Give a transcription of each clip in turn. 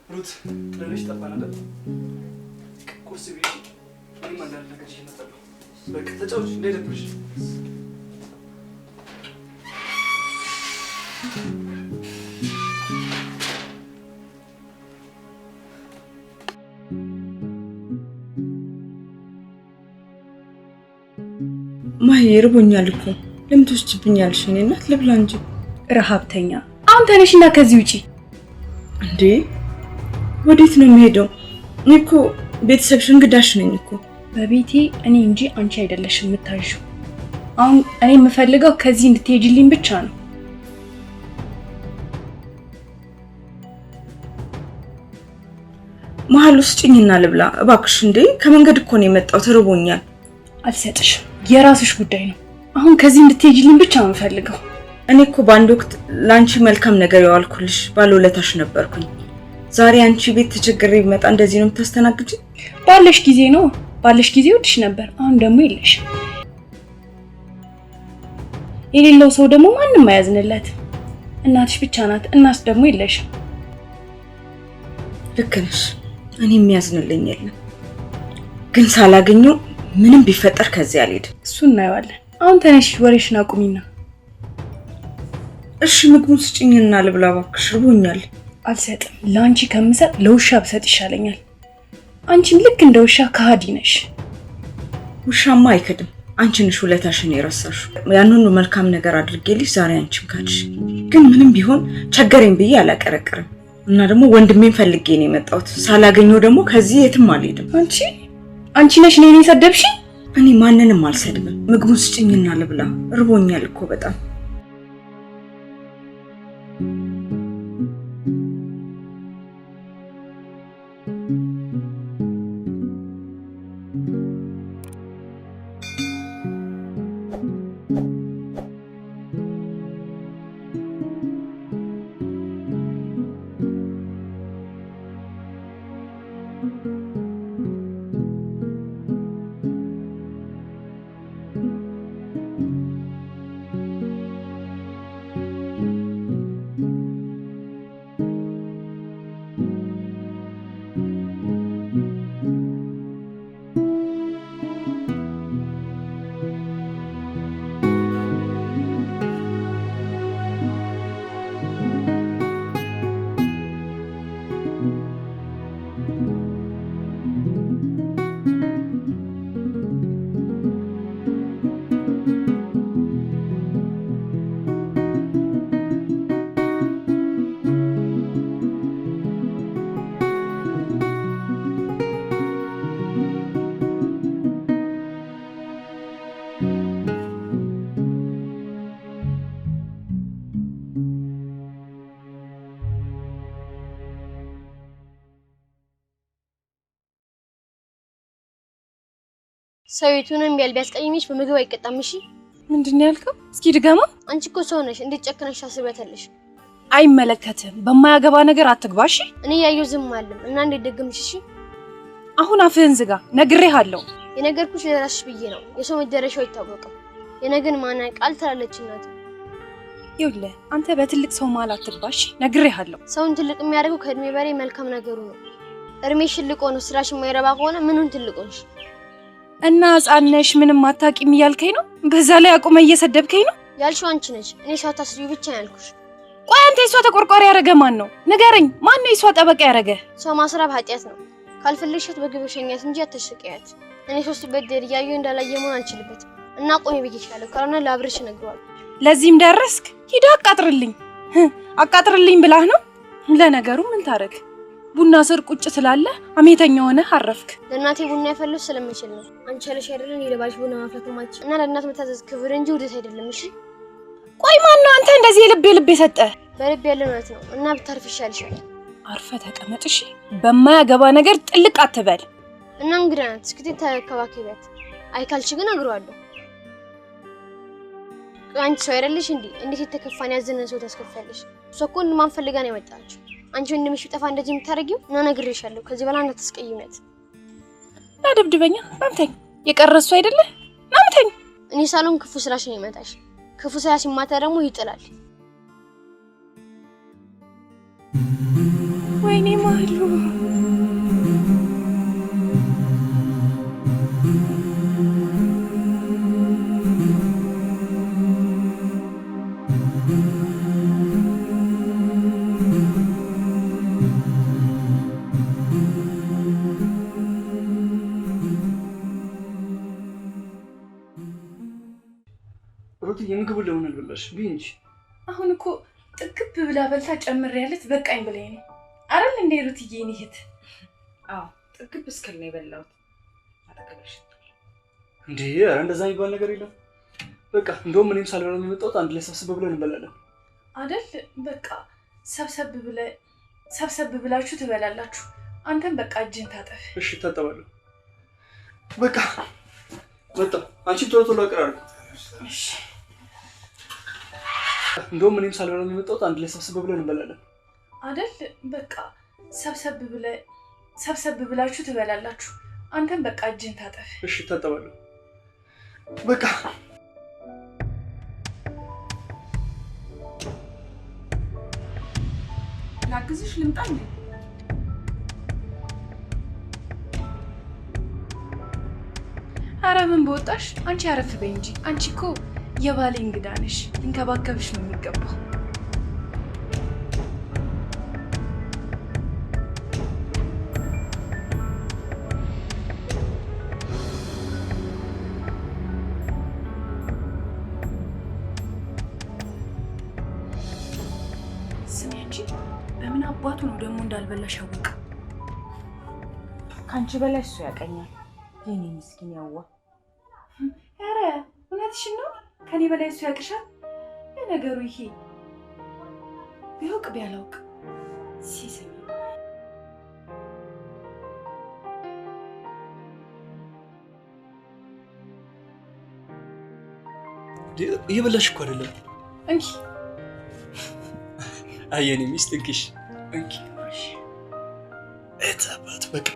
ሩት ለልጅ ተባናለ ቁርስ ቤት ምንም አንዳንድ ነገር ይመጣሉ። በቃ ተጫውች እንዳይደብርሽ። ማሂ ይርቦኛል እኮ ለምን ትወስጂብኛለሽ? እኔ እናት ልብላ እንጂ ረሃብተኛ። አሁን ተነሽና ከዚህ ውጪ። እንዴ ወዴት ነው የምሄደው? እኔ እኮ ቤተሰብሽ እንግዳሽ ነኝ እኮ። በቤቴ እኔ እንጂ አንቺ አይደለሽ የምታዥው። አሁን እኔ የምፈልገው ከዚህ እንድትሄጂልኝ ብቻ ነው። መሀል ውስጥ ጭኝና ልብላ እባክሽ። እንዴ ከመንገድ እኮ ነው የመጣው፣ ተርቦኛል። አልሰጥሽም፣ የራስሽ ጉዳይ ነው። አሁን ከዚህ እንድትሄጂልኝ ብቻ ነው የምፈልገው። እኔ እኮ በአንድ ወቅት ላንቺ መልካም ነገር ያዋልኩልሽ ባለውለታሽ ነበርኩኝ። ዛሬ አንቺ ቤት ተቸግሬ ቢመጣ እንደዚህ ነው የምታስተናግጂ? ባለሽ ጊዜ ነው፣ ባለሽ ጊዜ ወድሽ ነበር። አሁን ደግሞ የለሽ። የሌለው ሰው ደግሞ ማንም አያዝንለት። እናትሽ ብቻ ናት፣ እናስ ደግሞ የለሽ። ልክ ነሽ፣ እኔ የሚያዝንልኝ የለም። ግን ሳላገኘው ምንም ቢፈጠር ከዚህ አልሄድም። እሱ እናየዋለን። አሁን ተነሽ፣ ወሬሽን አቁሚና። እሺ ምግቡን ስጭኝና ልብላ እባክሽ፣ ርቦኛል። አልሰጥም። ለአንቺ ከምሰጥ ለውሻ ብሰጥ ይሻለኛል። አንቺም ልክ እንደ ውሻ ከሃዲ ነሽ። ውሻማ አይከድም። አንቺ ነሽ ውለታሽን የረሳሽው። ያን ሁሉ መልካም ነገር አድርጌልሽ ዛሬ አንቺም ካድሽ። ግን ምንም ቢሆን ቸገረኝ ብዬ አላቀረቅርም። እና ደግሞ ወንድሜን ፈልጌ ነው የመጣሁት። ሳላገኘው ደግሞ ከዚህ የትም አልሄድም። አንቺ ነሽ እኔን የሰደብሽ? እኔ ማንንም አልሰድብም። ምግቡን ስጭኝና ልብላ፣ ርቦኛል እኮ በጣም። ሰውየቱንም ቢያስቀይምሽ በምግብ አይቀጣም። እሺ ምንድነው ያልከው? እስኪ ድገማ። አንቺ እኮ ሰው ነሽ፣ እንዴት ጨክነሽ ታስቢያታለሽ? አይመለከትም። በማያገባ ነገር አትግባሽ። እኔ ያየው ዝም አለም እና እንዴት ደግምሽ? እሺ አሁን አፍህን ዝጋ፣ ነግሬሃለሁ። የነገርኩሽ ለራስሽ ብዬ ነው። የሰው መደረሻው አይታወቅም። የነገን ማና ቃል ትላለች እናት። ይኸውልህ አንተ በትልቅ ሰው መሀል አትግባሽ፣ ነግሬሃለሁ። ሰውን ትልቅ የሚያደርገው ከእድሜ በላይ መልካም ነገሩ ነው። እድሜሽ ትልቅ ሆኖ ስራሽ የማይረባ ከሆነ ምኑን ትልቅ ሆንሽ? እና ህጻንነሽ ምንም አታውቂም እያልከኝ ነው? በዛ ላይ አቁመ እየሰደብከኝ ነው። ያልሽው አንቺ ነሽ። እኔ ሰው ታስሪ ብቻ ያልኩሽ። ቆይ አንተ የሷ ተቆርቋሪ ያረገ ማን ነው? ንገረኝ። ማን ነው የሷ ጠበቃ ያረገ? ሰው ማስራብ ኃጢያት ነው። ካልፈለግሽት በግብ ሸኛት እንጂ አትሽቀያት። እኔ ሶስት በደል ያዩ እንዳላየ መሆን አልችልበትም እና ቆሜ ብዬሻለሁ። ካልሆነ ላብርሽ ነግሯል። ለዚህም ደረስክ? ሂድ አቃጥርልኝ ብላህ ነው? ለነገሩ ምን ታረግ? ቡና ስር ቁጭ ስላለ አሜተኛ ሆነ አረፍክ። ለእናቴ ቡና ያፈለው ስለምችል ነው። አንቺ ያለሽ አይደለም የለባሽ ቡና ማፍላት ማች እና ለእናት መታዘዝ ክብር እንጂ ውደት አይደለም። እሺ ቆይ ማን ነው አንተ እንደዚህ የልብ የሰጠ? በልብ ያለ ማለት ነው እና ብታርፍ ይሻልሻል። አርፈ ተቀመጥ እሺ። በማያገባ ነገር ጥልቅ አትበል። እና እንግዳ ናት። እስኪ ተከባከቢያት። አይካልሽ ግን እግሯለሁ። አንቺ ሰው አይደለሽ እንዴ? እንዴት የተከፋን ያዘነ ሰው ታስከፋለሽ? ሰኮን ማን ፈልጋ ነው የመጣችው? አንቺ እንደምሽ ጠፋ እንደዚህ የምታረጊው እና ነግሬሻለሁ። ከዚህ በኋላ እንዳትስቀይሚያት። ደብድበኛ ናምተኝ የቀረሱ አይደለ ናምተኝ። እኔ ሳሎን ክፉ ስራሽ ነው ይመጣሽ። ክፉ ስራ ሲማታ ደግሞ ይጥላል። ወይኔ ማሉ ሩት የምግብ ለምን አልበላሽ? ቢንጂ አሁን እኮ ጥግብ ብላ በልታ ጨምር ያለት በቃኝ ብለኝ ነው አይደል እንዴ ሩትዬ? እኔ እህት አዎ ጥግብ እስከል ነው የበላሁት። አጠገበሽ እንዴ? ኧረ እንደዛ የሚባል ነገር የለም። በቃ እንደውም እኔም ሳልበላ ነው የመጣሁት። አንድ ላይ ሰብሰብ ብለን እንበላለን አይደል? በቃ ሰብሰብ ብላችሁ ትበላላችሁ። አንተም በቃ እጅን ታጠፍ። እሺ ታጠባለሁ። በቃ መጣሁ። አንቺ ቶሎ ቶሎ አቅራሩ። እሺ እንደውም እኔም ሳልበላ ነው የመጣሁት። አንድ ላይ ሰብሰብ ብለን እንበላለን አይደል? በቃ ሰብሰብ ብላችሁ ትበላላችሁ። አንተም በቃ እጅን ታጠፍ። እሺ ታጠባለሁ። በቃ ላግዝሽ ልምጣ እንዴ? ኧረ ምን በወጣሽ አንቺ አረፍ በይ እንጂ። አንቺ እኮ የባሌ እንግዳ ነሽ። ልንከባከብሽ ነው የሚገባው። ስሚ አንቺ በምን አባቱ ነው ደግሞ እንዳልበላሽ ያወቀ? ከአንቺ በላይ እሱ ያቀኛል። የኔ ምስኪን ያዋ። ኧረ እውነትሽን ነው? ከኔ በላይ እሱ ያቅሻል? ለነገሩ ይሄ ቢያውቅ ቢያላውቅ ሲሰማ እየበላሽ እኮ አይደለም። እንኪ አየኔ ሚስት እንኪሽ እንኪ ማሽ እታባት በቃ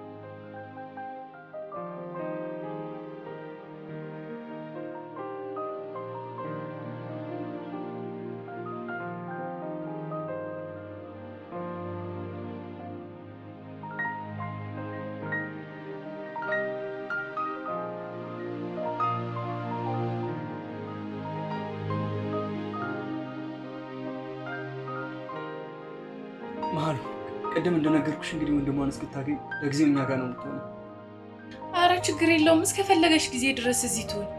መሀል ቅድም እንደነገርኩሽ እንግዲህ ወንድሟን እስክታገኝ ለጊዜው እኛ ጋር ነው የምትሆነው። ኧረ ችግር የለውም። እስከፈለገሽ ጊዜ ድረስ እዚህ ትሆን።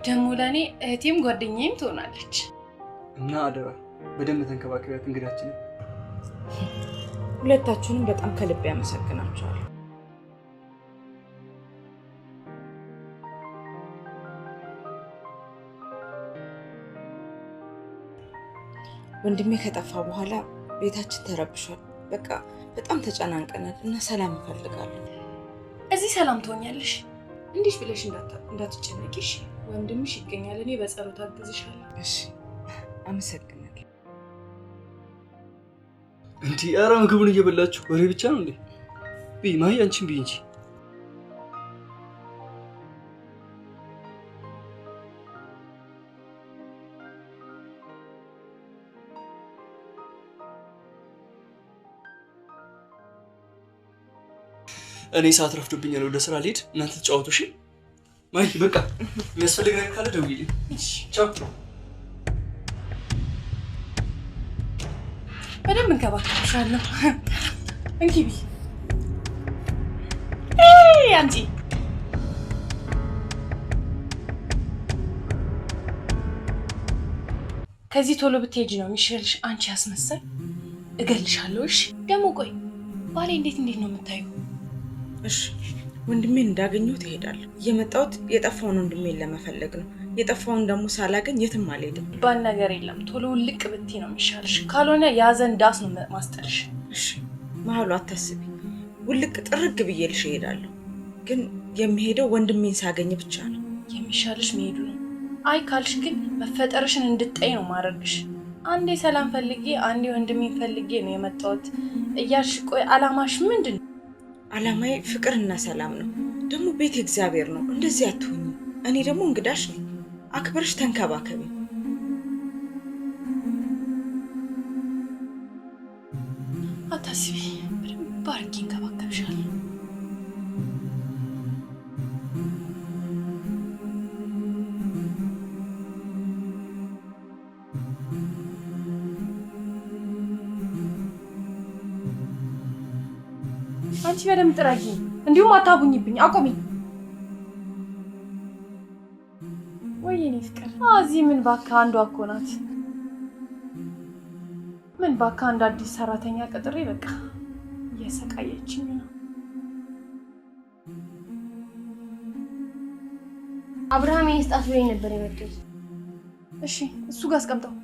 ደግሞ ለእኔ እህቴም ጓደኛዬም ትሆናለች። እና አደራ በደንብ ተንከባከቢያት እንግዳችንን። ሁለታችሁንም በጣም ከልብ ያመሰግናችኋለሁ። ወንድሜ ከጠፋ በኋላ ቤታችን ተረብሿል። በቃ በጣም ተጨናንቀናል እና ሰላም እፈልጋለሁ። እዚህ ሰላም ትሆኛለሽ። እንዲሽ ብለሽ እንዳትጨነቂሽ። ወንድምሽ ይገኛል። እኔ በጸሎት አግዝሻለሁ። እሺ አመሰግናለሁ። እንዴ ኧረ ምግቡን እየበላችሁ ወሬ ብቻ ነው እንዴ? ቢ ማይ አንቺም ቢ እንጂ እኔ ሰዓት ረፍዶብኛል። ወደ ስራ ልሄድ፣ እናንተ ተጫወቱ። እሺ ማይ በቃ የሚያስፈልግ ነገር ካለ ደውይልኝ። እሺ ቻው። በደንብ እንከባከብሻለሁ። እንኪ ቢ አንቺ ከዚህ ቶሎ ብትሄጂ ነው የሚሻልሽ። አንቺ ያስመሰል እገልሻለሁ። እሺ ደግሞ ቆይ ባሌ እንዴት ነው የምታዩ? እሺ ወንድሜን እንዳገኘው ትሄዳለሁ። የመጣሁት የጠፋውን ወንድሜን ለመፈለግ ነው። የጠፋውን ደግሞ ሳላገኝ የትም አልሄድም። ባል ነገር የለም። ቶሎ ውልቅ ብትይ ነው የሚሻልሽ። ካልሆነ ያዘን ዳስ ነው ማስጠልሽ። እሺ መሀሉ አታስቢ። ውልቅ ጥርግ ብዬልሽ እሄዳለሁ። ግን የሚሄደው ወንድሜን ሳገኝ ብቻ ነው። የሚሻልሽ መሄዱ ነው። አይ ካልሽ ግን መፈጠርሽን እንድጠይ ነው ማድረግሽ። አንዴ ሰላም ፈልጌ አንዴ ወንድሜን ፈልጌ ነው የመጣሁት እያልሽ ቆይ አላማሽ ምንድን ነው? አላማዬ ፍቅርና ሰላም ነው። ደግሞ ቤት እግዚአብሔር ነው። እንደዚህ አትሁኝ። እኔ ደግሞ እንግዳሽ ነኝ። አክብርሽ ተንከባከቢ። አታስቢ። በደንብ አድርጌ እንከባከብሻለሁ። አንቺ በደምብ ጥራጊ፣ እንዲሁም አታቡኝብኝ። አቆሚ። ወይኔ ፍቅር እዚህ ምን ባካ አንዷ እኮ ናት። ምን ባካ አንድ አዲስ ሰራተኛ ቀጥሬ በቃ እየሰቃየችኝ ነው። አብርሃም ይስጣት ብሎኝ ነበር የመጣው። እሺ እሱ ጋር አስቀምጠው።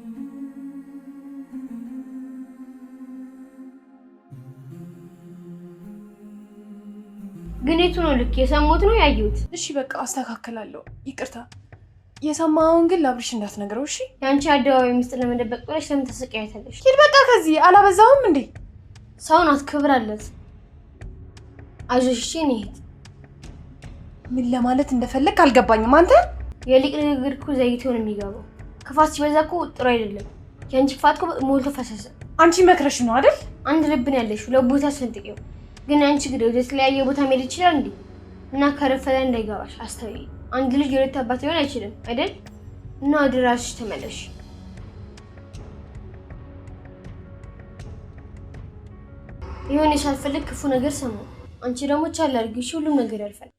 ግን የቱ ነው ልክ? የሰሙት ነው ያዩት? እሺ በቃ አስተካክላለሁ። ይቅርታ። የሰማውን ግን ለአብርሽ እንዳትነግረው እሺ? ያንቺ አደባባይ ምስጢር ለመደበቅ ብለሽ ለምን ተሰቃያታለሽ? ሂድ በቃ ከዚህ። አላበዛውም እንዴ? ሰው ናት፣ ክብር አላት። አይዞሽ እሺ። ነይት ምን ለማለት እንደፈለክ አልገባኝም። አንተ የሊቅ ንግግር እኮ ዘይቶ ነው የሚገባው። ክፋት ሲበዛ እኮ ጥሩ አይደለም። ያንቺ ክፋት እኮ ሞልቶ ፈሰሰ። አንቺ መክረሽ ነው አይደል? አንድ ልብ ነው ያለሽ፣ ሁለት ቦታ ሰንጥቀው። ግን አንቺ ግዴው ወደ ተለያየ ቦታ መሄድ ይችላል እንዴ? እና ከረፈለ እንዳይገባሽ አስተውይ። አንድ ልጅ የሁለት አባት ሊሆን አይችልም አይደል? እና ወደ ራስሽ ተመለሽ። ይሁን ሳልፈልግ ክፉ ነገር ሰማሁ። አንቺ ደግሞ ቻል አድርጊ። ሁሉም ነገር ያልፋል።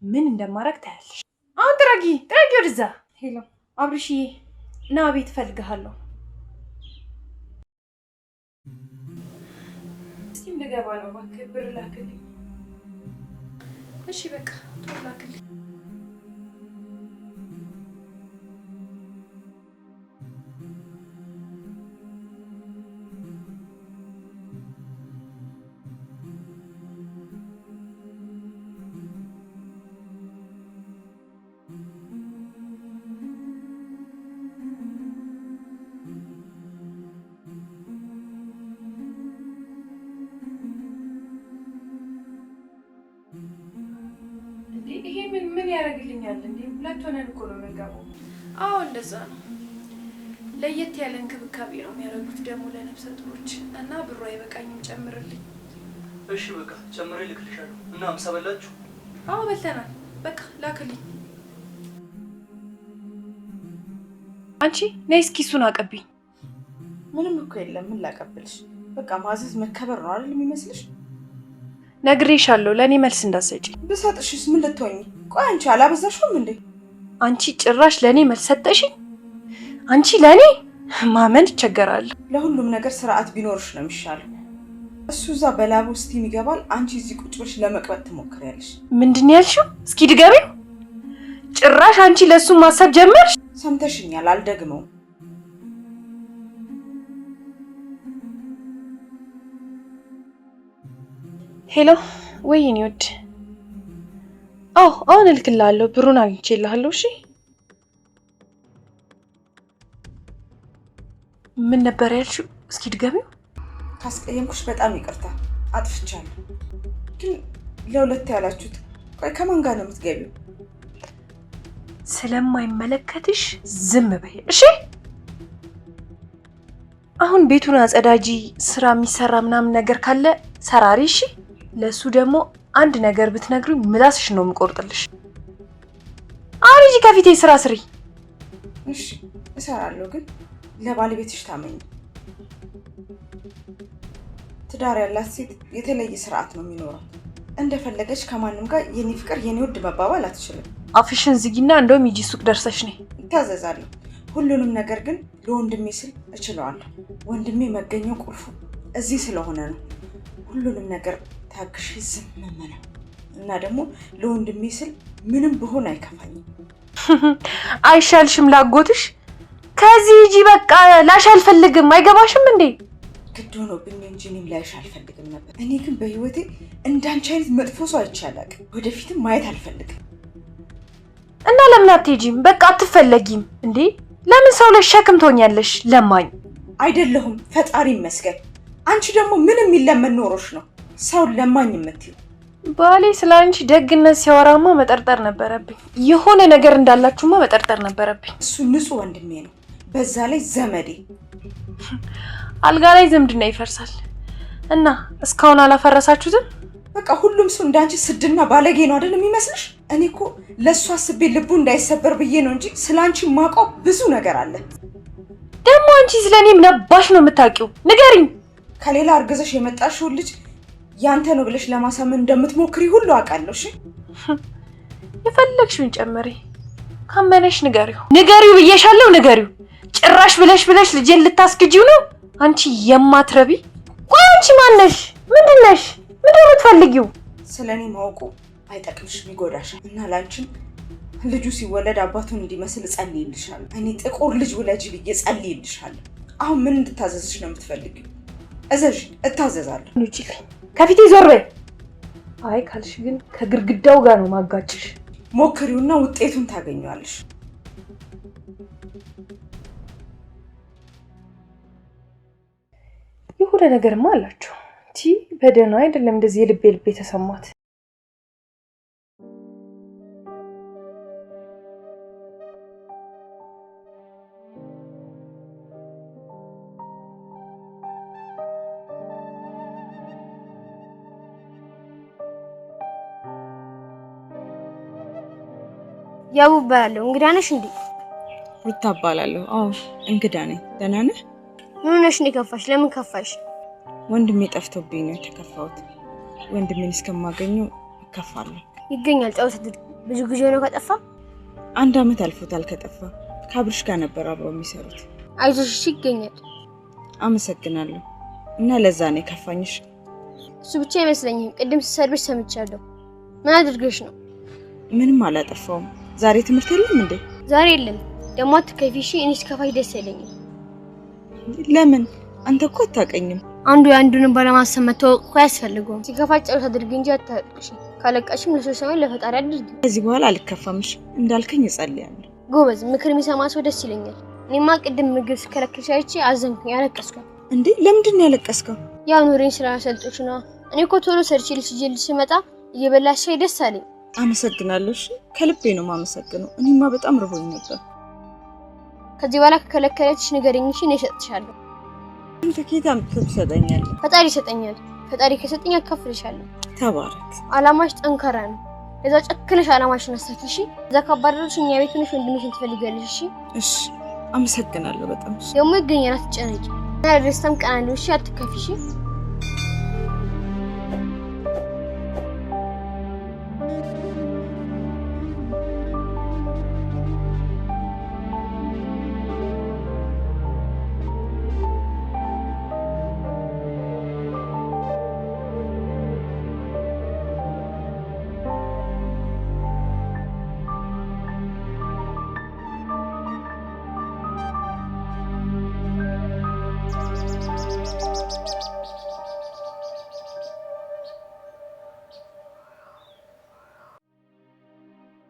ምን እንደማረግ ታያለሽ። አሁን ጥረጊ ወደዛ። ሄሎ አብርሽዬ፣ ና ቤት እፈልግሃለሁ። እስኪ እንደገባ ነው። እባክህ ብር ላክልኝ። እሺ በቃ ቶሎ ላክልኝ። ይሄ ምን ያደርግልኛል እንዴ? ሁለት ሆነን እኮ ነው የምንገባው። አዎ እንደዛ ነው። ለየት ያለ እንክብካቤ ነው የሚያደርጉት ደግሞ ለነፍሰ ጡሮች። እና ብሩ አይበቃኝም፣ ጨምርልኝ። እሺ በቃ ጨምሬ ልክልሻለሁ። እና አምሳ በላችሁ? አዎ በልተናል። በቃ ላክልኝ። አንቺ ነይ እስኪ እሱን አቀብኝ። ምንም እኮ የለም። ምን ላቀብልሽ? በቃ ማዘዝ መከበር ነው አይደል የሚመስልሽ? ነግሬሻለሁ፣ ለእኔ መልስ እንዳትሰጪ። ብሰጥሽስ ምን ልትሆኚ? ቆይ አንቺ አላበዛሽውም እንዴ? አንቺ ጭራሽ ለእኔ መልስ ሰጠሽኝ? አንቺ ለእኔ ማመን እቸገራለሁ። ለሁሉም ነገር ስርዓት ቢኖርሽ ነው የሚሻለው። እሱ እዛ በላቡ ስቲም ይገባል፣ አንቺ እዚህ ቁጭ ብለሽ ለመቅበጥ ትሞክሪያለሽ። ምንድን ነው ያልሽው? እስኪ ድገሚው። ጭራሽ አንቺ ለእሱ ማሰብ ጀመርሽ? ሰምተሽኛል፣ አልደግመውም። ሄሎ ወይኔ ወድ። አዎ አሁን እልክልሃለሁ፣ ብሩን አግኝቼልሃለሁ። እሺ ምን ነበር ያልሽው? እስኪ ድገሚው። ካስቀየምኩሽ በጣም ይቅርታ፣ አጥፍቻለሁ። ግን ለሁለት ያላችሁት፣ ቆይ ከማን ጋር ነው የምትገቢው? ስለማይመለከትሽ ዝም በይ እሺ። አሁን ቤቱን አጸዳጂ፣ ስራ የሚሰራ ምናምን ነገር ካለ ሰራሪ እሺ። ለሱ ደግሞ አንድ ነገር ብትነግሪው ምላስሽ ነው የምቆርጥልሽ። አሁን እዚህ ከፊቴ ስራ ስሪ። እሺ እሰራለሁ፣ ግን ለባለቤትሽ ታመኝ። ትዳር ያላት ሴት የተለየ ስርዓት ነው የሚኖረው። እንደፈለገች ከማንም ጋር የኔ ፍቅር የኔ ውድ መባባል አትችልም። አፍሽን ዝጊና እንደውም ሂጂ ሱቅ ደርሰሽ ነይ። እታዘዛለሁ፣ ሁሉንም ነገር ግን ለወንድሜ ስል እችለዋለሁ። ወንድሜ መገኘው ቁልፉ እዚህ ስለሆነ ነው። ሁሉንም ነገር ታግሽ ዝም ነው። እና ደግሞ ለወንድሜ ስል ምንም ብሆን አይከፋኝም። አይሻልሽም ላጎትሽ? ከዚህ ሂጂ በቃ። ላሽ አልፈልግም። አይገባሽም እንዴ? ግድ ሆኖብኝ እንጂ እኔም ላይሽ አልፈልግም ነበር። እኔ ግን በህይወቴ እንዳንቺ አይነት መጥፎ ሰው አይቼ አላውቅም። ወደፊትም ማየት አልፈልግም። እና ለምን አትሄጂም? በቃ አትፈለጊም እንዴ? ለምን ሰው ላይ ሸክም ትሆኛለሽ? ለማኝ አይደለሁም፣ ፈጣሪ ይመስገን። አንቺ ደግሞ ምን የሚለመን ኖሮሽ ነው ሰው ለማኝ የምትይው? ባሌ ስለ አንቺ ደግነት ሲያወራማ መጠርጠር ነበረብኝ። የሆነ ነገር እንዳላችሁማ መጠርጠር ነበረብኝ። እሱ ንጹህ ወንድሜ ነው፣ በዛ ላይ ዘመዴ። አልጋ ላይ ዝምድና ይፈርሳል እና እስካሁን አላፈረሳችሁትም? በቃ ሁሉም ሰው እንዳንቺ ስድና ባለጌ ነው አይደል የሚመስልሽ? እኔ እኮ ለሱ አስቤ ልቡ እንዳይሰበር ብዬ ነው እንጂ ስላንቺ ማውቀው ብዙ ነገር አለ። ደግሞ አንቺ ስለኔ ምን አባሽ ነው የምታውቂው? ንገሪኝ። ከሌላ አርግዘሽ የመጣሽው ልጅ ያንተ ነው ብለሽ ለማሳመን እንደምትሞክሪ ሁሉ አውቃለሁ። እሺ የፈለግሽውን ጨመሪ። ካመነሽ ንገሪው ብዬሻለሁ፣ ንገሪው። ጭራሽ ብለሽ ልጄን ልታስግጂው ነው? አንቺ የማትረቢ። ቆይ አንቺ ማነሽ? ምንድነሽ? ምንድነው የምትፈልጊው? ስለኔ ማውቁ አይጠቅምሽም፣ ይጎዳሻል። እና ላንቺም ልጁ ሲወለድ አባቱን እንዲመስል ጸልይልሻለሁ። እኔ ጥቁር ልጅ ውለጂ ብዬ ጸልይልሻለሁ። አሁን ምን እንድታዘዝሽ ነው የምትፈልጊው? እዘዥ፣ እታዘዛለሁ። ልጅ ከፊቴ ዞር በይ። አይ ካልሽ ግን ከግርግዳው ጋር ነው ማጋጭሽ። ሞክሪውና ውጤቱን ታገኘዋለሽ። የሆነ ነገርማ አላችሁ። በደህና አይደለም እንደዚህ የልቤ ተሰማት። ያው ባለው እንግዳ ነሽ እንዴ? ሩታ እባላለሁ። አዎ እንግዳ ነኝ። ደህና ነህ? ምን ነሽ? ከፋሽ? ለምን ከፋሽ? ወንድሜ ጠፍቶብኝ ነው የተከፋሁት። ወንድሜን እስከማገኘው እከፋለሁ። ይገኛል። ጫውት ብዙ ጊዜ ነው ከጠፋ? 1 አመት አልፎታል ከጠፋ። ከአብርሽ ጋር ነበር አብረው የሚሰሩት። አይዞሽ፣ ይገኛል። አመሰግናለሁ። እና ለዛ ነው የከፋኝሽ? እሱ ብቻ አይመስለኝም። ቅድም ሲሰርብሽ ሰምቻለሁ። ምን አድርገሽ ነው? ምንም አላጠፋውም። ዛሬ ትምህርት የለም እንዴ? ዛሬ የለም። ደግሞ አትከፊሽ። እኔ ስከፋሽ ደስ አይለኝም። ለምን? አንተ እኮ አታውቀኝም። አንዱ ያንዱን ባለማሰብ መተዋወቅ እኮ ያስፈልገው። ሲከፋሽ ጸሎት አድርጊ እንጂ አታልቅሽ። ካለቀሽም ለሰው ሳይሆን ለፈጣሪ አድርጊ። ከዚህ በኋላ አልከፋምሽ። እንዳልከኝ እጸልያለሁ። ጎበዝ። ምክር የሚሰማ ሰው ደስ ይለኛል። እኔማ ቅድም ምግብ ስከለክልሽ አይቼ አዘንኩኝ፣ ያለቀስኩ። እንዴ ለምንድን ነው ያለቀስከው? ያው ኑሬን ስላሰልጦች ነው። እኔ እኮ ቶሎ ሰርቼ ልጅ ስመጣ እየበላሽ ደስ አለኝ። አመሰግናለሁ። እሺ ከልቤ ነው የማመሰግነው። እኔማ በጣም ርቦኝ ነበር። ከዚህ በኋላ ከከለከለችሽ ንገሪኝ፣ እሺ? እኔ እሰጥሻለሁ። አንተ ከየት አምጥተህ ትሰጠኛለህ? ፈጣሪ ይሰጠኛል። ፈጣሪ ከሰጠኝ አካፍልሻለሁ። ተባረክ። አላማሽ ጠንካራ ነው። ለዛ ጨክነሽ አላማሽን አስተካክል፣ እሺ? እዛ ካባረርሽ እኛ ቤት ሆነሽ ወንድምሽን ትፈልጊያለሽ፣ እሺ? እሺ አመሰግናለሁ በጣም። ደግሞ ይገኛል፣ አትጨነቂ። እና ደስታም ቀን አለው፣ እሺ? አትከፊ፣ እሺ?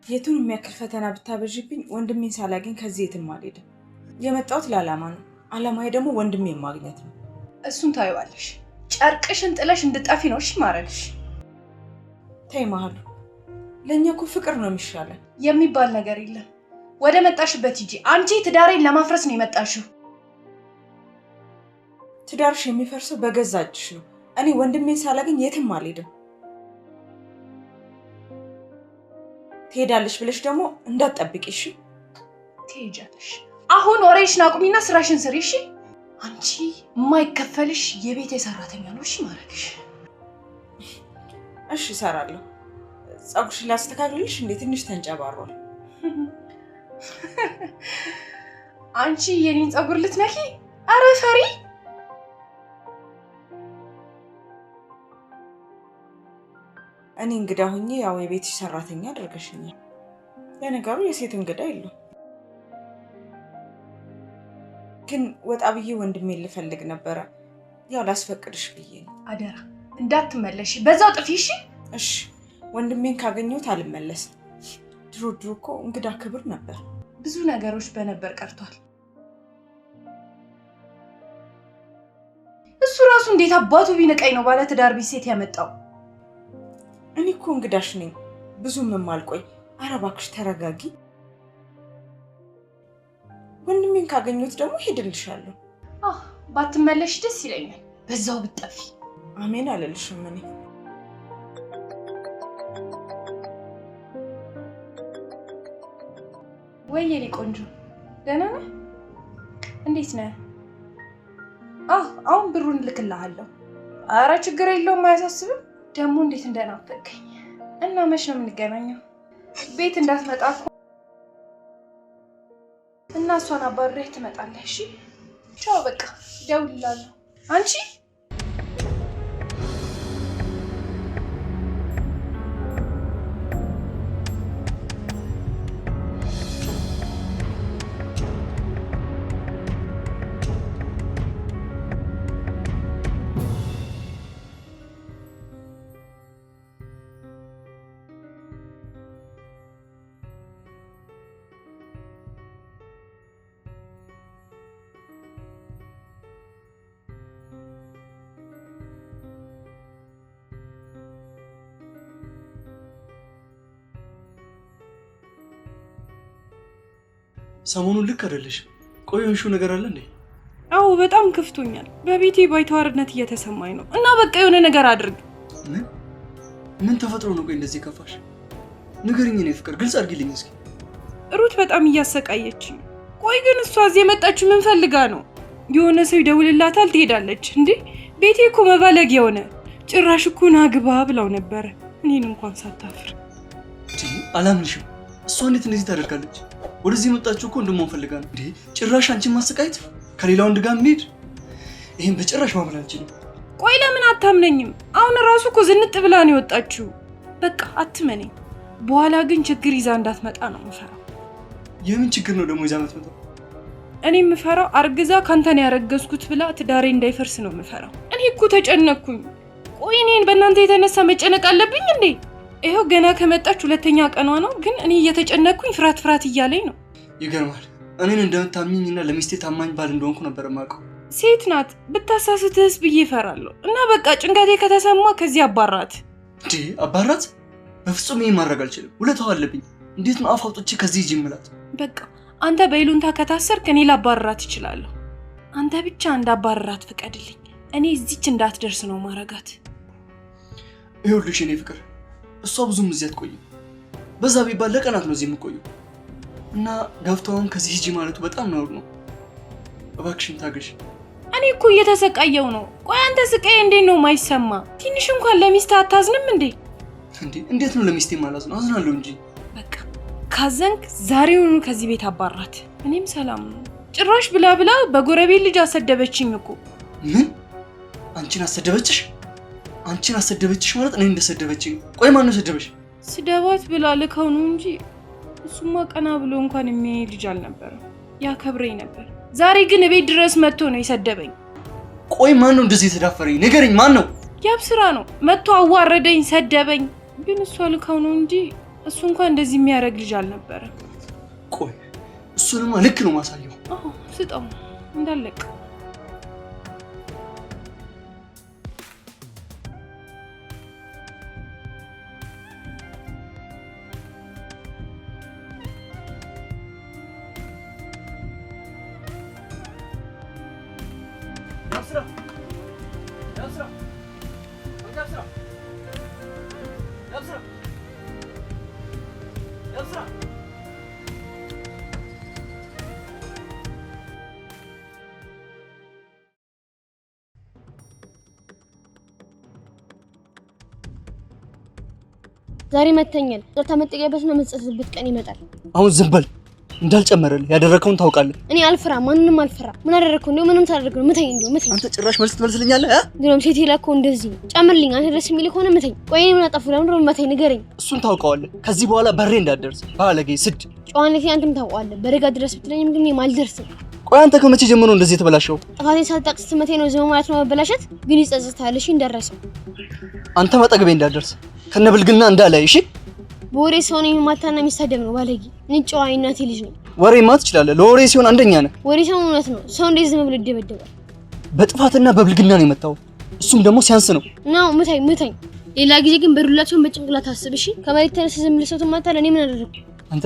የቱን የሚያክል ፈተና ብታበዥብኝ ወንድሜን ሳላገኝ ከዚህ የትም አልሄድም። የመጣሁት ለዓላማ ነው። ዓላማዬ ደግሞ ወንድሜን ማግኘት ነው። እሱን ታይዋለሽ። ጨርቅሽን ጥለሽ እንድጠፊ ነው እሺ ማረግሽ። ተይ መሀሉ፣ ለእኛ እኮ ፍቅር ነው የሚሻለን። የሚባል ነገር የለም። ወደ መጣሽበት ሂጂ። አንቺ ትዳሬን ለማፍረስ ነው የመጣሽው። ትዳርሽ የሚፈርሰው በገዛ እጅሽ ነው። እኔ ወንድሜን ሳላገኝ የትም አልሄድም። ትሄዳለሽ ብለሽ ደግሞ እንዳትጠብቂ እሺ? ትሄጃለሽ። አሁን ወሬሽን አቁሚና ስራሽን ስሪ እሺ? አንቺ የማይከፈልሽ የቤት ሰራተኛ ነው እሺ ማረግሽ። እሺ እሰራለሁ። ፀጉርሽን ላስተካክልልሽ እንዴ? ትንሽ ተንጨባሯል። አንቺ የኔን ፀጉር ልትነኪ? አረ ፈሪ። እኔ እንግዳ ሆኜ ያው የቤትሽ ሰራተኛ አድርገሽኛል። ለነገሩ የሴት እንግዳ የለው። ግን ወጣ ብዬ ወንድሜን ልፈልግ ነበረ። ያው ላስፈቅድሽ ብዬ ነው። አደራ እንዳትመለሽ፣ በዛው ጥፊ እሺ? እሺ ወንድሜን ካገኘሁት አልመለስም። ድሮ እኮ እንግዳ ክብር ነበር። ብዙ ነገሮች በነበር ቀርቷል። እሱ ራሱ እንዴት አባቱ ቢንቀኝ ነው ባለ ትዳር ቤት ሴት ያመጣው? እኔ እኮ እንግዳሽ ነኝ፣ ብዙም የማልቆይ። ኧረ እባክሽ ተረጋጊ። ወንድሜን ካገኘሁት ደግሞ ሄድልሻለሁ። ባትመለሽ ደስ ይለኛል። በዛው ብትጠፊ። አሜን አለልሽም እኔ። ወይ የኔ ቆንጆ ደህና ነህ? እንዴት ነህ? አሁን ብሩን ልክልሃለሁ። ኧረ ችግር የለውም አያሳስብም። ደግሞ እንዴት እንደናፈቀኝ እና መች ነው የምንገናኘው? ቤት እንዳትመጣ እኮ እና እሷን አባረህ ትመጣለህ። እሺ ቻው። በቃ ደውልልሃለሁ። አንቺ ሰሞኑን ልክ አይደለሽም። ቆየንሽው ነገር አለ እንዴ? አዎ በጣም ከፍቶኛል። በቤቴ ባይተዋርነት እየተሰማኝ ነው እና በቃ የሆነ ነገር አድርግ። ምን ተፈጥሮ ነው? ቆይ እንደዚህ ከፋሽ? ንገሪኝ ነው ፍቅር፣ ግልጽ አድርጊልኝ እስኪ። ሩት በጣም እያሰቃየችኝ። ቆይ ግን እሷ እዚህ የመጣችው ምን ፈልጋ ነው? የሆነ ሰው ይደውልላታል ትሄዳለች። እንዴ ቤቴ እኮ መባለግ የሆነ ጭራሽ እኮ ናግባ ብላው ነበር እኔን እንኳን ሳታፍር። አላምንሽም። እሷ እንዴት እንደዚህ ታደርጋለች? ወደዚህ የመጣችው እኮ እንደማን ፈልጋ ነው እንዴ? ጭራሽ አንቺን ማሰቃየት፣ ከሌላ ወንድ ጋር መሄድ፣ ይሄን በጭራሽ ማመን አልችልም። ቆይ ለምን አታምነኝም? አሁን ራሱ እኮ ዝንጥ ብላ ነው የወጣችው። በቃ አትመነኝ። በኋላ ግን ችግር ይዛ እንዳትመጣ ነው የምፈራው። የምን ችግር ነው ደግሞ ይዛ የምትመጣው? እኔ የምፈራው አርግዛ ካንተን ያረገዝኩት ብላ ትዳሬ እንዳይፈርስ ነው የምፈራው። እኔ እኮ ተጨነቅኩኝ። ቆይ እኔን በእናንተ የተነሳ መጨነቅ አለብኝ እንዴ? ይሄው ገና ከመጣች ሁለተኛ ቀኗ ነው፣ ግን እኔ እየተጨነቅኩኝ ፍርሃት እያለኝ ነው። ይገርማል። እኔን እንደምታምኚኝና ለሚስቴ ታማኝ ባል እንደሆንኩ ነበር የማውቀው። ሴት ናት ብታሳስትህስ ብዬ እፈራለሁ። እና በቃ ጭንቀቴ ከተሰማ ከዚህ አባራት። እንዴ አባራት? በፍጹም ይሄን ማድረግ አልችልም። ውለታው አለብኝ። እንዴት ነው አፍ አውጥቼ ከዚህ ሂጂ እምላት? በቃ አንተ በይሉንታ ከታሰርክ እኔ ላባረራት እችላለሁ። አንተ ብቻ እንዳባረራት ፍቀድልኝ። እኔ እዚች እንዳትደርስ ነው ማረጋት። ይኸውልሽ እኔ ፍቅር፣ እሷ ብዙም እዚህ አትቆይም። በዛ ቢባል ለቀናት ነው እዚህ የምቆየው እና ገብተውን ከዚህ ሂጂ ማለቱ በጣም ነውር ነው። እባክሽን ታገሽ። እኔ እኮ እየተሰቃየው ነው። ቆይ አንተ ስቃይ እንዴት ነው ማይሰማ? ትንሽ እንኳን ለሚስት አታዝንም እንዴ? እንዴት ነው ለሚስቴ ማላዝ ነው? አዝናለሁ እንጂ። በቃ ካዘንክ ዛሬውኑ ከዚህ ቤት አባራት። እኔም ሰላም ነው። ጭራሽ ብላ በጎረቤት ልጅ አሰደበችኝ እኮ። ምን? አንቺን አሰደበችሽ? አንቺን አሰደበችሽ ማለት እኔ እንደሰደበችኝ። ቆይ ማን ነው ሰደበሽ? ስደባት ብላ ልከው ነው እንጂ እሱማ ቀና ብሎ እንኳን የሚያይ ልጅ አልነበረም። ያከብረኝ ነበር። ዛሬ ግን ቤት ድረስ መጥቶ ነው የሰደበኝ። ቆይ ማን ነው እንደዚህ የተዳፈረኝ? ንገረኝ፣ ማን ነው? ያብስራ ነው መጥቶ አዋረደኝ፣ ሰደበኝ። ግን እሷ ልከው ነው እንጂ እሱ እንኳን እንደዚህ የሚያደርግ ልጅ አልነበረም። ቆይ እሱንማ ልክ ነው ማሳየው። አዎ ስጠው እንዳለቅ። ዛሬ መተኛል። ጾታ መጠቀየበት ነው መጸጸትበት ቀን ይመጣል። አሁን ዝም በል። እንዳልጨመረልህ ያደረከውን ታውቃለህ። እኔ አልፈራ፣ ማንንም አልፈራ። ምን አደረከው? እንደው ምንም ታደርገው ነው። ምተኝ እንደው ምተኝ። አንተ ጭራሽ መልስ ትመልስልኛለህ? ግሮም ሴት ይላኮ እንደዚህ ጨምርልኝ። አንተ ደስ የሚል ከሆነ ምተኝ። ቆይ ምን አጠፉ? ለምን ነው ምተኝ? ንገረኝ። እሱን ታውቀዋለህ። ከዚህ በኋላ በሬ እንዳትደርስ ባለጌ ስድ። ጨዋነቴ አንተም ታውቀዋለህ። በረጋ ድረስ ብትለኝም ግን የማልደርስም። ቆይ አንተ ከመቼ ጀምሮ እንደዚህ የተበላሸው? ጥፋቴን ሳልጠቅስ ስትመተኝ ነው ዝም ማለት ነው መበላሸት። ግን ይጸጽታል። እሺ እንደረሰው አንተ መጠገቤ እንዳትደርስ ከነብልግና እንዳላይ። እሺ በወሬ ሰው ነው የማታና የሚሳደብ ነው ባለጌ። እኔ ጨዋ እናቴ ልጅ ነው። ወሬማ ትችላለህ። ለወሬ ሲሆን አንደኛ ነህ። ወሬ ሰው እውነት ነው። ሰው እንዴት ዝም ብሎ ይደበደባል? በጥፋትና በብልግና ነው የመጣው። እሱም ደግሞ ሲያንስ ነው። ናው ምተኝ። ሌላ ጊዜ ግን በዱላቸውን በጭንቅላት አስብ። እሺ ከመሬት ተነስ ዝም ብለህ ሰው ትማታለህ። እኔ ምን አደረኩ? አንተ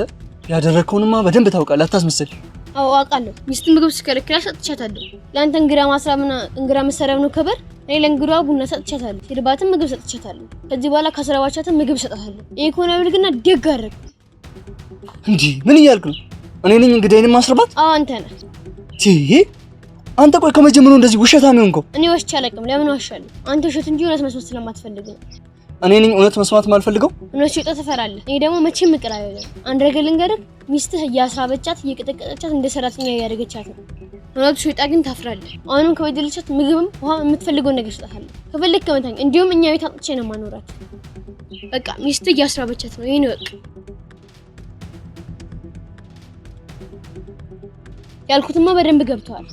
ያደረከውንማ በደንብ ታውቃለህ። አታስመስል። አዎ አውቃለሁ። ሚስት ምግብ ስከለክላ ሰጥቻታለሁ። ለአንተ እንግዳ ማስራብና እንግዳ መሰረብ ነው ክብር። እኔ ለእንግዳዋ ቡና ሰጥቻታለሁ። ሲርባትም ምግብ ሰጥቻታለሁ። ከዚህ በኋላ ካስራባቻትም ምግብ ሰጣታለሁ። ይሄ ከሆነ ብልግና ደግ አደረግ። እንዴ ምን እያልክ ነው? እኔ ነኝ እንግዳዬን ማስረባት? አዎ አንተ ነህ። አንተ ቆይ ከመጀመሩ እንደዚህ ውሸታም ሆንከው? እኔ ዋሽቼ አላውቅም። ለምን ዋሻለሁ? አንተ ውሸት እንጂ እውነት መስማት ስለማትፈልግ ነው። እኔ ነኝ እውነት መስማት ማልፈልገው? እውነት ሲወጣ ትፈራለህ። እኔ ደግሞ መቼም ይቅር አይደለም። አንድ ነገር ልንገርህ፣ ሚስትህ እያስራበቻት እየቀጠቀጠቻት እንደ ሰራተኛ እያደረገቻት ነው። እውነቱ ሲወጣ ግን ታፍራለህ። አሁንም ከበደለቻት ምግብም ውሃም የምትፈልገውን ነገር ሰጣታለሁ። ከፈለክ ከመታኝ፣ እንዲሁም እኛ ቤት አጥቼ ነው ማኖራት። በቃ ሚስትህ እያስራበቻት ነው። ይሄን ወቅ ያልኩትማ በደንብ ገብቷል።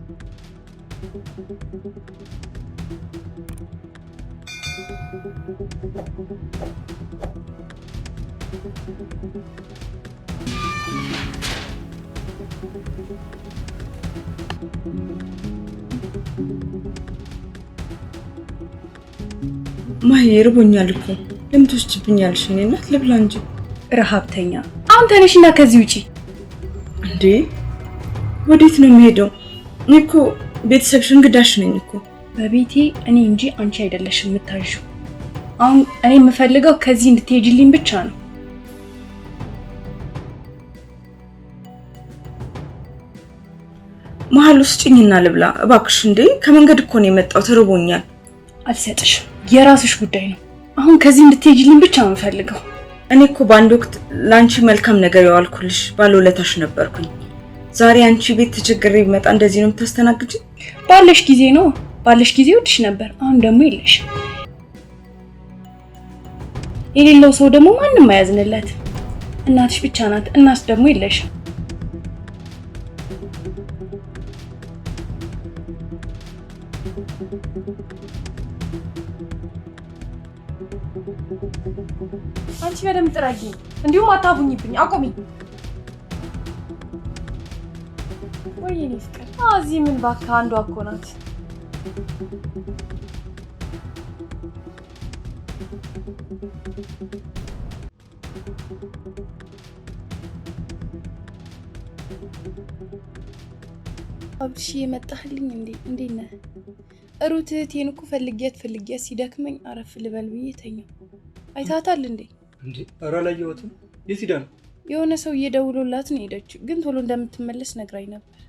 ማሂ ርቦኛል እኮ ለምን ትወስጂብኛለሽ? እኔ እናት ልብላ እንጂ። ረሃብተኛ አሁን ተነሽና ከዚህ ውጪ። እንዴ ወዴት ነው የምሄደው? እኔ እኮ ቤተሰብሽ እንግዳሽ ነኝ እኮ። በቤቴ እኔ እንጂ አንቺ አይደለሽም የምታዥው። አሁን እኔ የምፈልገው ከዚህ እንድትሄጂልኝ ብቻ ነው። መሀል ውስጥ ጭኝና ልብላ እባክሽ። እንዴ ከመንገድ እኮ ነው የመጣሁት፣ ርቦኛል። አልሰጥሽም፣ የራስሽ ጉዳይ ነው። አሁን ከዚህ እንድትሄጂልኝ ብቻ ነው የምፈልገው። እኔ እኮ በአንድ ወቅት ለአንቺ መልካም ነገር ያዋልኩልሽ ባለውለታሽ ነበርኩኝ። ዛሬ አንቺ ቤት ተቸግሬ ቢመጣ እንደዚህ ነው የምታስተናግጂ? ባለሽ ጊዜ ነው፣ ባለሽ ጊዜ ወድሽ ነበር። አሁን ደግሞ የለሽ። የሌለው ሰው ደግሞ ማንም አያዝንለት። እናትሽ ብቻ ናት፣ እናስ ደግሞ የለሽ። አንቺ በደምብ ጥራጊ፣ እንዲሁም አታቡኝብኝ። አቆሚ። ወይኔ ፍቅር እዚህ ምን ባካ፣ አንዷ እኮ ናት። አብርሽ የመጣህልኝ እንዴት ነህ? ሩት እህቴን እኮ ፈልጊያት ሲደክመኝ አረፍ ልበል ብዬ ተኛው። አይታታል እንዴ? ኧረ አላየኋትም። የት ሄዳ ነው? የሆነ ሰው እየደውሎላት ነው ሄደችው፣ ግን ቶሎ እንደምትመለስ ነግራኝ ነበር።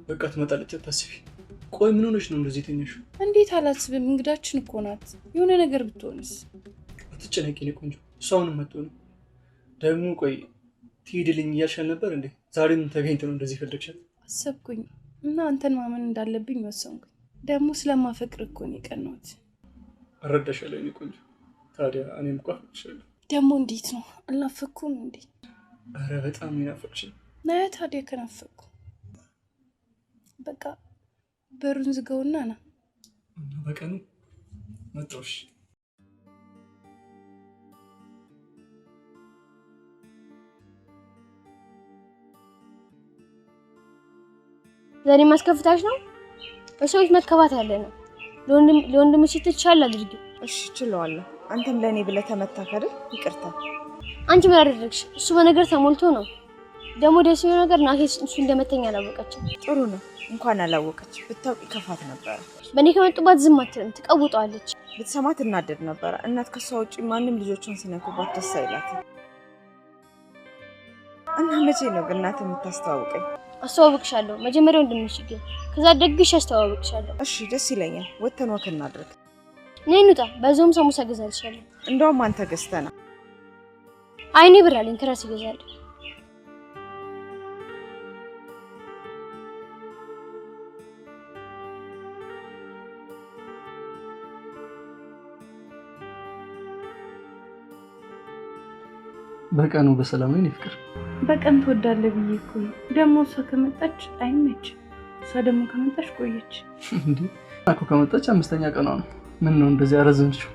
በቃ ትመጣለች አታስቢ። ቆይ ምን ሆነሽ ነው እንደዚህ ተኛሽው? እንዴት አላስብም፣ እንግዳችን እኮ ናት። የሆነ ነገር ብትሆንስ? አትጨነቂ የኔ ቆንጆ፣ እሷ አሁንም መጥቶ ነው ደግሞ። ቆይ ትሄድልኝ እያልሻል ነበር እንዴ? ዛሬ ምን ተገኝቶ ነው እንደዚህ ፈለግሻት? አሰብኩኝ እና አንተን ማመን እንዳለብኝ ወሰንኩኝ። ደግሞ ስለማፈቅር እኮ ነው የቀናሁት። እረዳሻለሁ የኔ ቆንጆ። ታዲያ እኔም እኮ አፈቅርሻለሁ። ደግሞ እንዴት ነው አልናፈኩም እንዴ? አረ በጣም ይናፈቅሽኝ። ናያ ታዲያ ከናፈኩ በቃ በሩን ዝጋውና ና። በቀኑ መጣሽ። ዛሬ ማስከፍታሽ ነው? በሰዎች መከባት ያለ ነው። ለወንድምሽ ትቻል አድርጊ። እሺ እችላለሁ። አንተም ለኔ ብለህ ተመታህ አይደል? ይቅርታ። አንቺ ምን አደረግሽ? እሱ በነገር ተሞልቶ ነው። ደግሞ ደስ የሚለው ነገር ናቴ እሱ እንደመተኛ አላወቀችም። ጥሩ ነው፣ እንኳን አላወቀች። ብታውቂ ከፋት ነበረ። በእኔ ከመጡባት ዝም አትልም፣ ትቀውጠዋለች። ብትሰማት እናደድ ነበረ። እናት ከሷ ውጪ ማንም ልጆቿን ሲነኩባት ደስ አይላትም። እና መቼ ነው ግን እናት የምታስተዋውቀኝ? አስተዋውቅሻለሁ። መጀመሪያ ወንድምሽ ግን፣ ከዛ ደግሽ አስተዋውቅሻለሁ። እሺ ደስ ይለኛል። ወተን ወክ እናድርግ። ነይ እንውጣ። በዛውም ሳሙሳ ገዛልሻለሁ። እንደውም አንተ ገዝተና። አይኔ ብራለኝ ከራስ ይገዛል። በቀኑ በሰላም ነው ፍቅር? በቀን ትወዳለህ ብዬ እኮ ነው። ደግሞ እሷ ከመጣች አይመች። እሷ ደግሞ ከመጣች ቆየች እንዴ? አኮ ከመጣች 5ኛ ቀኗ ነው። ምን ነው እንደዚህ አረዘምሽው?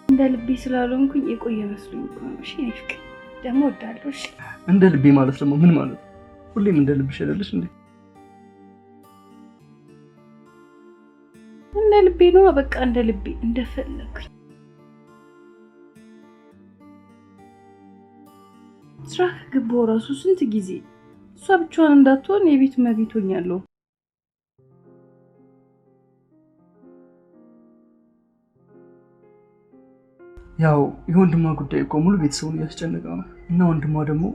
እንደ ልቤ ስላልሆንኩኝ የቆየ መስሎኝ እኮ ነው። እሺ ፍቅር ደግሞ እወዳለሁ። እሺ እንደ ልቤ ማለት ደግሞ ምን ማለት ነው? ሁሌም እንደ ልብሽ አይደለሽ እንዴ? እንደ ልቤ ነው። በቃ እንደ ልቤ እንደፈለኩኝ። ስራ ከገባሁ ራሱ ስንት ጊዜ። እሷ ብቻዋን እንዳትሆን የቤት እመቤት ሆኛለሁ። ያው የወንድሟ ጉዳይ እኮ ሙሉ ቤተሰቡን እያስጨነቀው ነው እና ወንድሟ ደግሞ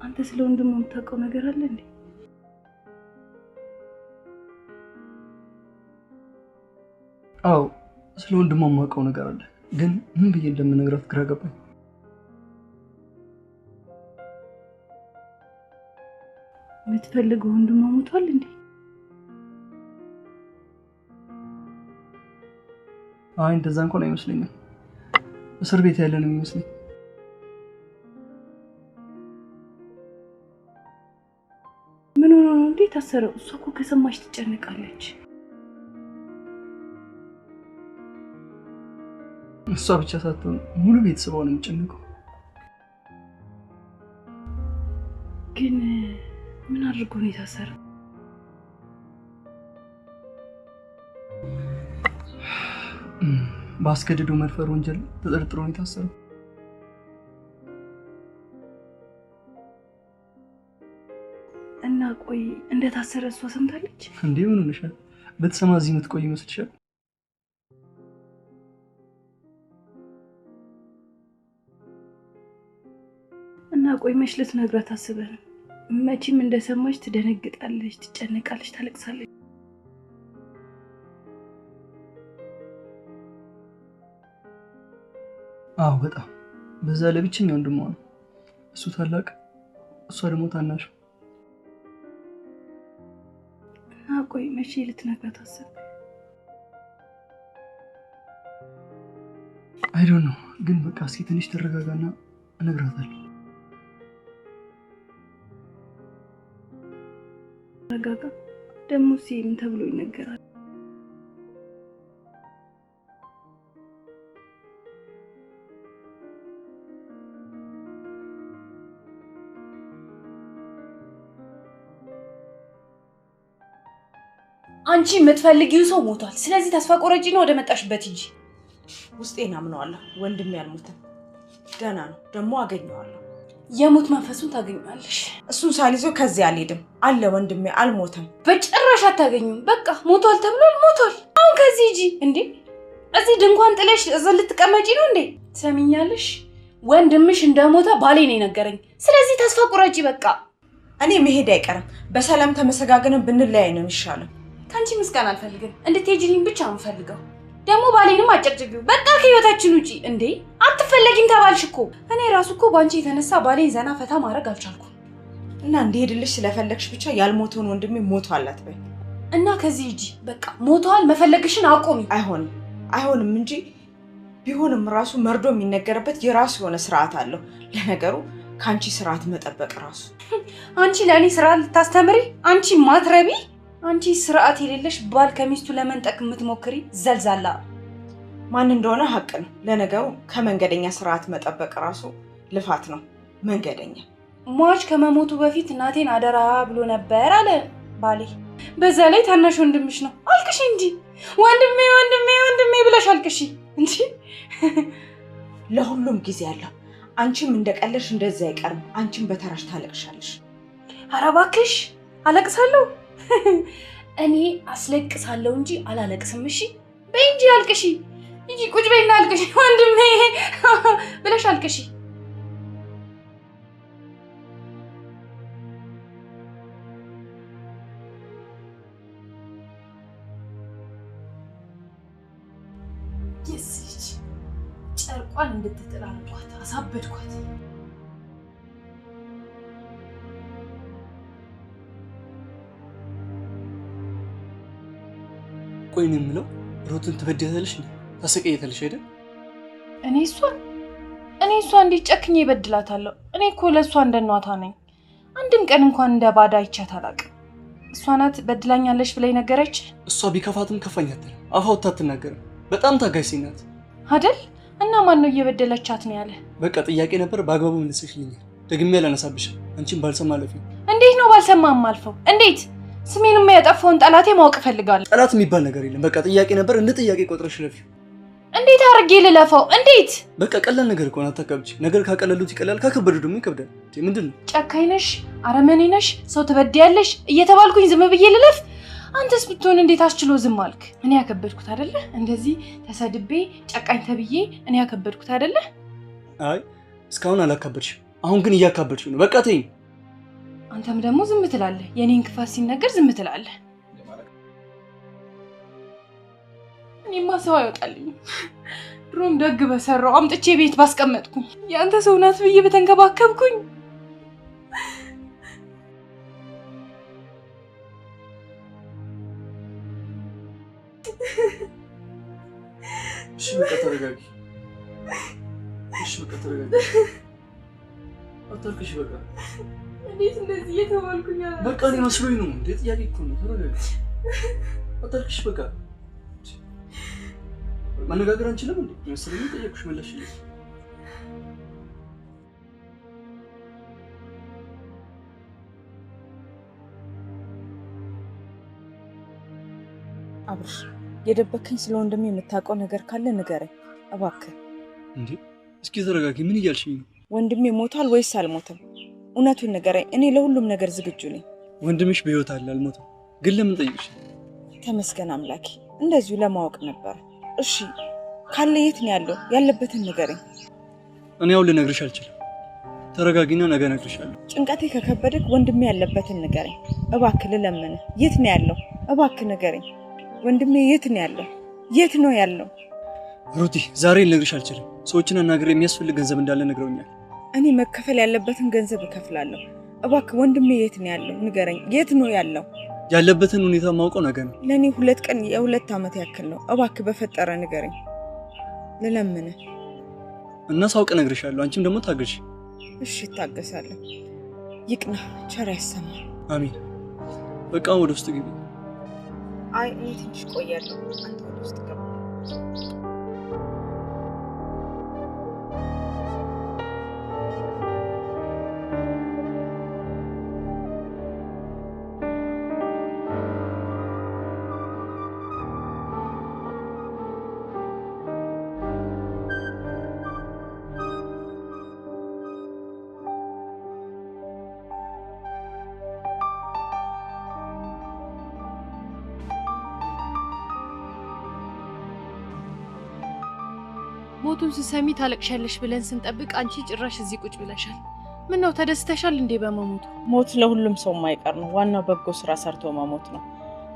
አንተ ስለ ወንድሟ የምታውቀው ነገር አለ እንዴ? አዎ ስለ ወንድሟ የማውቀው ነገር አለ፣ ግን ምን ብዬ እንደምነግራት ግራ ገባኝ። የምትፈልገው ወንድሟ ሞቷል እንዴ? አይ እንደዛ እንኳን አይመስለኝም። እስር ቤት ያለ ነው የሚመስለኝ። ምን ሆኖ ነው እንዴ ታሰረው? እሷ እኮ ከሰማች ትጨነቃለች። እሷ ብቻ ሳትሆን ሙሉ ቤተሰቧ ነው የሚጨነቀው። ግን ምን አድርጎ ነው የታሰረው? በአስገድዶ መድፈር ወንጀል ተጠርጥሮ ነው የታሰረው። እና ቆይ እንደታሰረ እሷ ሰምታለች እንዴ? ምን ሆነሻል? በተሰማ እዚህ የምትቆይ ይመስልሻል? እና ቆይ መች ልትነግራት አስበህ ነው? መቼም እንደሰማች ትደነግጣለች፣ ትጨነቃለች፣ ታለቅሳለች። አዎ በጣም በዛ ለብቻኛ ወንድሟ ነው። እሱ ታላቅ፣ እሷ ደግሞ ታናሽ። እና ቆይ መቼ ልትነግራት አስበህ? አይ ዶንት ኖ፣ ግን በቃ እስኪ ትንሽ ተረጋጋና እነግራታለሁ። ተረጋጋ ደግሞ ምን ተብሎ ይነገራል? አንቺ የምትፈልጊው ሰው ሞቷል። ስለዚህ ተስፋ ቆረጪ ነው፣ ወደ መጣሽበት ሂጂ። ውስጤን አምነዋለሁ። ወንድሜ አልሞተም፣ ደህና ነው። ደግሞ አገኘዋለሁ። የሞት መንፈሱን ታገኛለሽ። እሱን ሳልይዘው ከዚህ አልሄድም። አለ ወንድሜ አልሞተም። በጭራሽ አታገኙም። በቃ ሞቷል ተብሏል፣ ሞቷል። አሁን ከዚህ ሂጂ። እንዴ እዚህ ድንኳን ጥለሽ እዛ ልትቀመጪ ነው እንዴ? ትሰሚኛለሽ? ወንድምሽ እንደሞተ ባሌ ነው የነገረኝ። ስለዚህ ተስፋ ቁረጪ በቃ። እኔ መሄድ አይቀርም። በሰላም ተመሰጋገንን ብንለያይ ነው የሚሻለው። ከአንቺ ምስጋና አልፈልግም። እንድትሄጂልኝ ብቻ ነው የምፈልገው። ደግሞ ባሌንም አጨቅጭቂው። በቃ ከህይወታችን ውጪ። እንዴ አትፈለጊም ተባልሽ እኮ። እኔ ራሱ እኮ ባንቺ የተነሳ ባሌን ዘና ፈታ ማድረግ አልቻልኩም። እና እንዲሄድልሽ ስለፈለግሽ ብቻ ያልሞተውን ወንድሜ ሞቷል አትበይ። እና ከዚህ ሂጂ በቃ። ሞቷል መፈለግሽን አቆሚ። አይሆንም እንጂ ቢሆንም ራሱ መርዶ የሚነገርበት የራሱ የሆነ ስርዓት አለው። ለነገሩ ከአንቺ ስርዓት መጠበቅ ራሱ። አንቺ ለእኔ ስርዓት ልታስተምሪ? አንቺ ማትረቢ፣ አንቺ ስርዓት የሌለሽ ባል ከሚስቱ ለመንጠቅ የምትሞክሪ ዘልዛላ። ማን እንደሆነ ሀቅ ነው። ለነገሩ ከመንገደኛ ስርዓት መጠበቅ ራሱ ልፋት ነው። መንገደኛ ሟች ከመሞቱ በፊት እናቴን አደራ ብሎ ነበር አለ ባሌ። በዛ ላይ ታናሽ ወንድምሽ ነው። አልቅሽ እንጂ ወንድሜ ወንድሜ ወንድሜ ብለሽ አልቅሽ እንጂ። ለሁሉም ጊዜ አለው። አንቺም እንደቀለሽ እንደዛ አይቀርም። አንቺም በተራሽ ታለቅሻለሽ። ኧረ እባክሽ አለቅሳለሁ። እኔ አስለቅሳለሁ እንጂ አላለቅስም። እሺ በይ እንጂ አልቅሺ እንጂ። ቁጭ በይና አልቅሺ ወንድሜ ብለሽ አልቅሺ። የስልጅ ጨርቋን እንድትጥል አልኳት፣ አሳበድኳት። ቆይ ነው የምለው፣ ሩትን ትበድያታለሽ እንዴ? ታሰቀየታለሽ አይደል? እኔ እሷ እንዴት ጨክኜ ይበድላታለሁ? እኔ እኮ ለእሷ እንደናቷ ነኝ። አንድም ቀን እንኳን እንደ ባዳ አይቻት አላውቅም። እሷ ናት በድላኛለሽ ብላ ነገረች። እሷ ቢከፋትም ከፋኝ አትልም፣ አፍ አውጥታ አትናገርም። በጣም ታጋሽ ሴት ናት አይደል? እና ማን ነው እየበደለቻት ነው ያለ? በቃ ጥያቄ ነበር፣ በአግባቡ መልሰሽልኛል። ደግሜ አላነሳብሽም። አንቺም ባልሰማ አለፊ። እንዴት ነው ባልሰማም አልፈው? እንዴት ስሜን የማያጠፋውን ጠላቴ ማወቅ እፈልጋለሁ። ጠላት የሚባል ነገር የለም። በቃ ጥያቄ ነበር፣ እንደ ጥያቄ ቆጥረሽ ለፊ። እንዴት አድርጌ ልለፈው? እንዴት? በቃ ቀላል ነገር እኮ ነው፣ አታካብጂ። ነገር ካቀለሉት ይቀላል፣ ካከበዱ ደግሞ ይከብዳል። ምንድነው? ጨካኝ ነሽ፣ አረመኔ ነሽ፣ ሰው ትበድያለሽ እየተባልኩኝ ዝም ብዬ ልለፍ? አንተስ ብትሆን እንዴት አስችሎ ዝም አልክ? እኔ ያከበድኩት አይደለ? እንደዚህ ተሰድቤ ጨካኝ ተብዬ እኔ ያከበድኩት አይደለ? አይ እስካሁን አላካበድሽም፣ አሁን ግን እያካበድሽው ነው። በቃ ተይኝ። አንተም ደግሞ ዝም ትላለህ። የኔን ክፋት ሲነገር ዝም ትላለህ። እኔማ ሰው አይወጣልኝም። ድሮም ደግ በሰራው አምጥቼ ቤት ባስቀመጥኩኝ የአንተ ሰው ናት ብዬ በተንከባከብኩኝ። እሺ በቃ ተረጋጊ። እሺ በቃ ተረጋጊ። አታልቅሽ በቃ። እንዴት እንደዚህ እየተባልኩኝ? በቃ እኔ መስሎኝ ነው። እንዴት ጥያቄ እኮ ነው። ተረጋጊ። አታልቅሽ በቃ። መነጋገር አንችልም እንዴ? መሰለኝ ጠየቅኩሽ መለስሽልኝ። አብርሽ የደበከኝ ስለ ወንድሜ የምታውቀው ነገር ካለ ንገረኝ እባክህ። እንዴ እስኪ ተረጋጊ። ምን እያልሽኝ ነው? ወንድሜ ሞቷል ወይስ አልሞተም? እውነቱን ንገረኝ። እኔ ለሁሉም ነገር ዝግጁ ነኝ። ወንድምሽ በህይወት አለ፣ አልሞተም። ግን ለምን ጠይቅሽ? ተመስገን አምላኬ፣ እንደዚሁ ለማወቅ ነበር። እሺ ካለ የት ነው ያለው? ያለበትን ንገረኝ። እኔ አሁን ልነግርሽ አልችልም። ተረጋጊና ነገ እነግርሻለሁ። ጭንቀቴ ከከበደክ ወንድሜ ያለበትን ንገረኝ እባክህ፣ ልለምንህ። የት ነው ያለው? እባክህ ንገረኝ። ወንድሜ የት ነው ያለው? የት ነው ያለው? ሩቲ ዛሬ ልነግርሽ አልችልም። ሰዎችን አናግሬ የሚያስፈልግ ገንዘብ እንዳለ ነግረውኛል። እኔ መከፈል ያለበትን ገንዘብ እከፍላለሁ። እባክህ ወንድሜ የት ነው ያለው? ንገረኝ። የት ነው ያለው? ያለበትን ሁኔታ ማውቀው ነገ ነው። ለኔ 2 ቀን የ2 ዓመት ያክል ነው። እባክህ በፈጠረ ንገረኝ፣ ልለምንህ። እና ሳውቅ እነግርሻለሁ። አንቺም ደግሞ ታገሽ። እሺ እታገሳለሁ። ይቅና፣ ቸር ያሰማ። አሜን። በቃ ወደ ውስጥ ግቢ። አይ እኔ ትንሽ ቆያለሁ። አንተ ወደ ውስጥ ገባ። ሞቱን ስሰሚ ታለቅሻለሽ ብለን ስንጠብቅ አንቺ ጭራሽ እዚህ ቁጭ ብለሻል። ምን ነው ተደስተሻል እንዴ በመሞቱ? ሞት ለሁሉም ሰው የማይቀር ነው። ዋናው በጎ ስራ ሰርቶ መሞት ነው።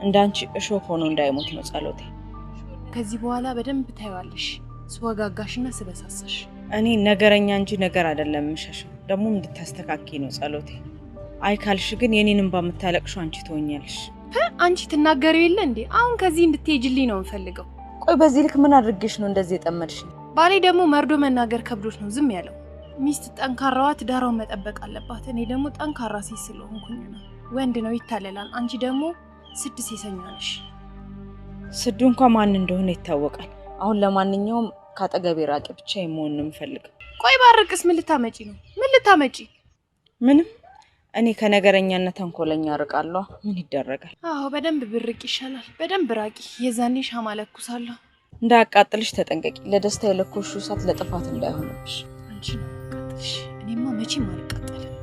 እንዳንቺ እሾህ ሆኖ እንዳይሞት ነው ጸሎቴ። ከዚህ በኋላ በደንብ ታይዋለሽ፣ ስወጋጋሽና ስበሳሳሽ። እኔ ነገረኛ እንጂ ነገር አይደለም የምሸሸው። ደግሞ እንድታስተካኪ ነው ጸሎቴ። አይ ካልሽ ግን የኔንም ባምታለቅሹ አንቺ ትሆኛለሽ። አንቺ ትናገሪው የለ እንዴ? አሁን ከዚህ እንድትሄጂልኝ ነው የምፈልገው። ቆይ በዚህ ልክ ምን አድርጌሽ ነው እንደዚህ የጠመድሽ? ባሌ ደግሞ መርዶ መናገር ከብዶት ነው ዝም ያለው። ሚስት ጠንካራዋ ትዳሯን መጠበቅ አለባት። እኔ ደግሞ ጠንካራ ሴት ስለሆንኩኝ ነው። ወንድ ነው ይታለላል። አንቺ ደግሞ ስድ ሴሰኛ ነሽ። ስዱ እንኳን ማን እንደሆነ ይታወቃል። አሁን ለማንኛውም ካጠገቤ ራቂ። ብቻ የመሆን ነው የምፈልገው። ቆይ ባርቅስ ምን ልታመጪ ነው? ምን ልታመጪ? ምንም። እኔ ከነገረኛና ተንኮለኛ ርቃለሁ። ምን ይደረጋል? አዎ በደንብ ብርቅ ይሻላል። በደንብ ራቂ። የዛኔ ሻማ ለኩሳለሁ። እንዳያቃጥልሽ ተጠንቀቂ። ለደስታ የለኮሹ እሳት ለጥፋት እንዳይሆንብሽ። አንቺ ነው ያቃጥልሽ። እኔማ መቼም አልቃጠልም።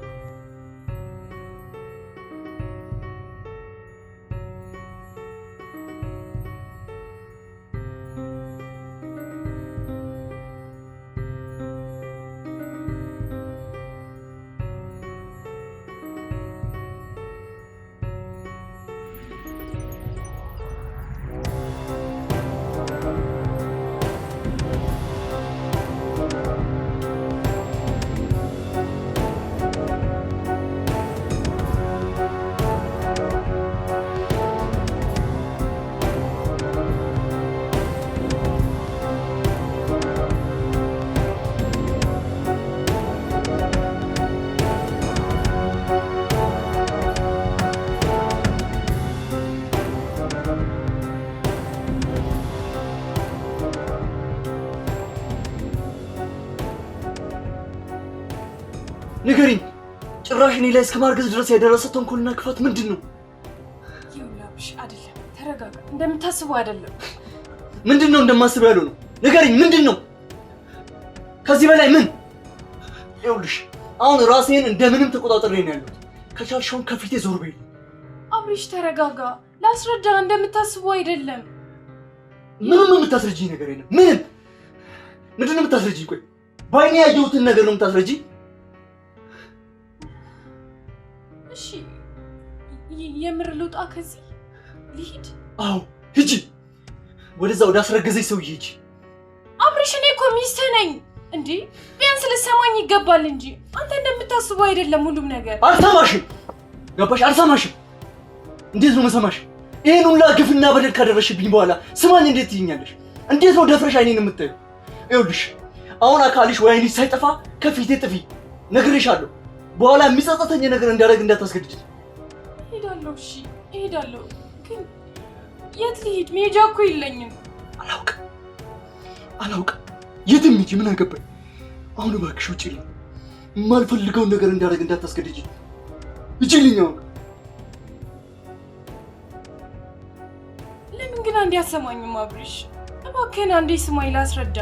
ንገሪኝ። ጭራሽ እኔ ላይ እስከ ማርገዝ ድረስ ያደረሰ ተንኮልና ክፋት ምንድን ነው? ይኸውልሽ አይደለም፣ ተረጋጋ። እንደምታስበው አይደለም። ምንድን ነው እንደማስበው ያለው ነው? ንገሪኝ፣ ምንድን ነው ከዚህ በላይ ምን? ይኸውልሽ አሁን ራሴን እንደምንም ተቆጣጥሬ ነው ያለሁት። ከቻልሽውን ከፊቴ ዞር በይ። አብርሽ ተረጋጋ። ላስረዳ፣ እንደምታስበው አይደለም። ምንም የምታስረጂኝ ነገር የለም። ምንድን ነው የምታስረጂኝ? ቆይ በዓይኔ ያየሁትን ነገር ነው የምታስረጂኝ? እሺ የምር ልውጣ ከዚህ ልሂድ? አዎ ሂጂ፣ ወደዛ ወደ አስረገዘኝ ሰውዬ ሂጂ። አብርሽ እኔ እኮ ሚስትህ ነኝ እንዴ! ቢያንስ ልትሰማኝ ይገባል እንጂ አንተ እንደምታስበው አይደለም ሁሉም ነገር። አልሰማሽም፣ ገባሽ? አልሰማሽም። እንዴት ነው መሰማሽ? ይሄን ሁላ ግፍና በደል ካደረሽብኝ በኋላ ስማኝ እንዴት ትይኛለሽ? እንዴት ነው ደፍረሽ አይኔን የምታዩ? ይኸውልሽ አሁን አካልሽ ወይ አይንሽ ሳይጠፋ ከፊቴ ጥፊ፣ ነግሬሻለሁ። በኋላ የሚጸጸተኝ ነገር እንዳደረግ እንዳታስገድጅ። እሄዳለሁ። እሺ እሄዳለሁ፣ ግን የት ልሂድ? መሄጃ እኮ የለኝም። አላውቅም። የትም ሂጂ፣ ምን አገባኝ። አሁን እባክሽ ውጪልኝ። የማልፈልገውን ነገር እንዳደረግ እንዳታስገድጅ። ሂጂልኝ አሁን። ለምን ግን አንዴ አሰማኝም? አብርሽ እባክህን አንዴ ስማኝ ላስረዳ።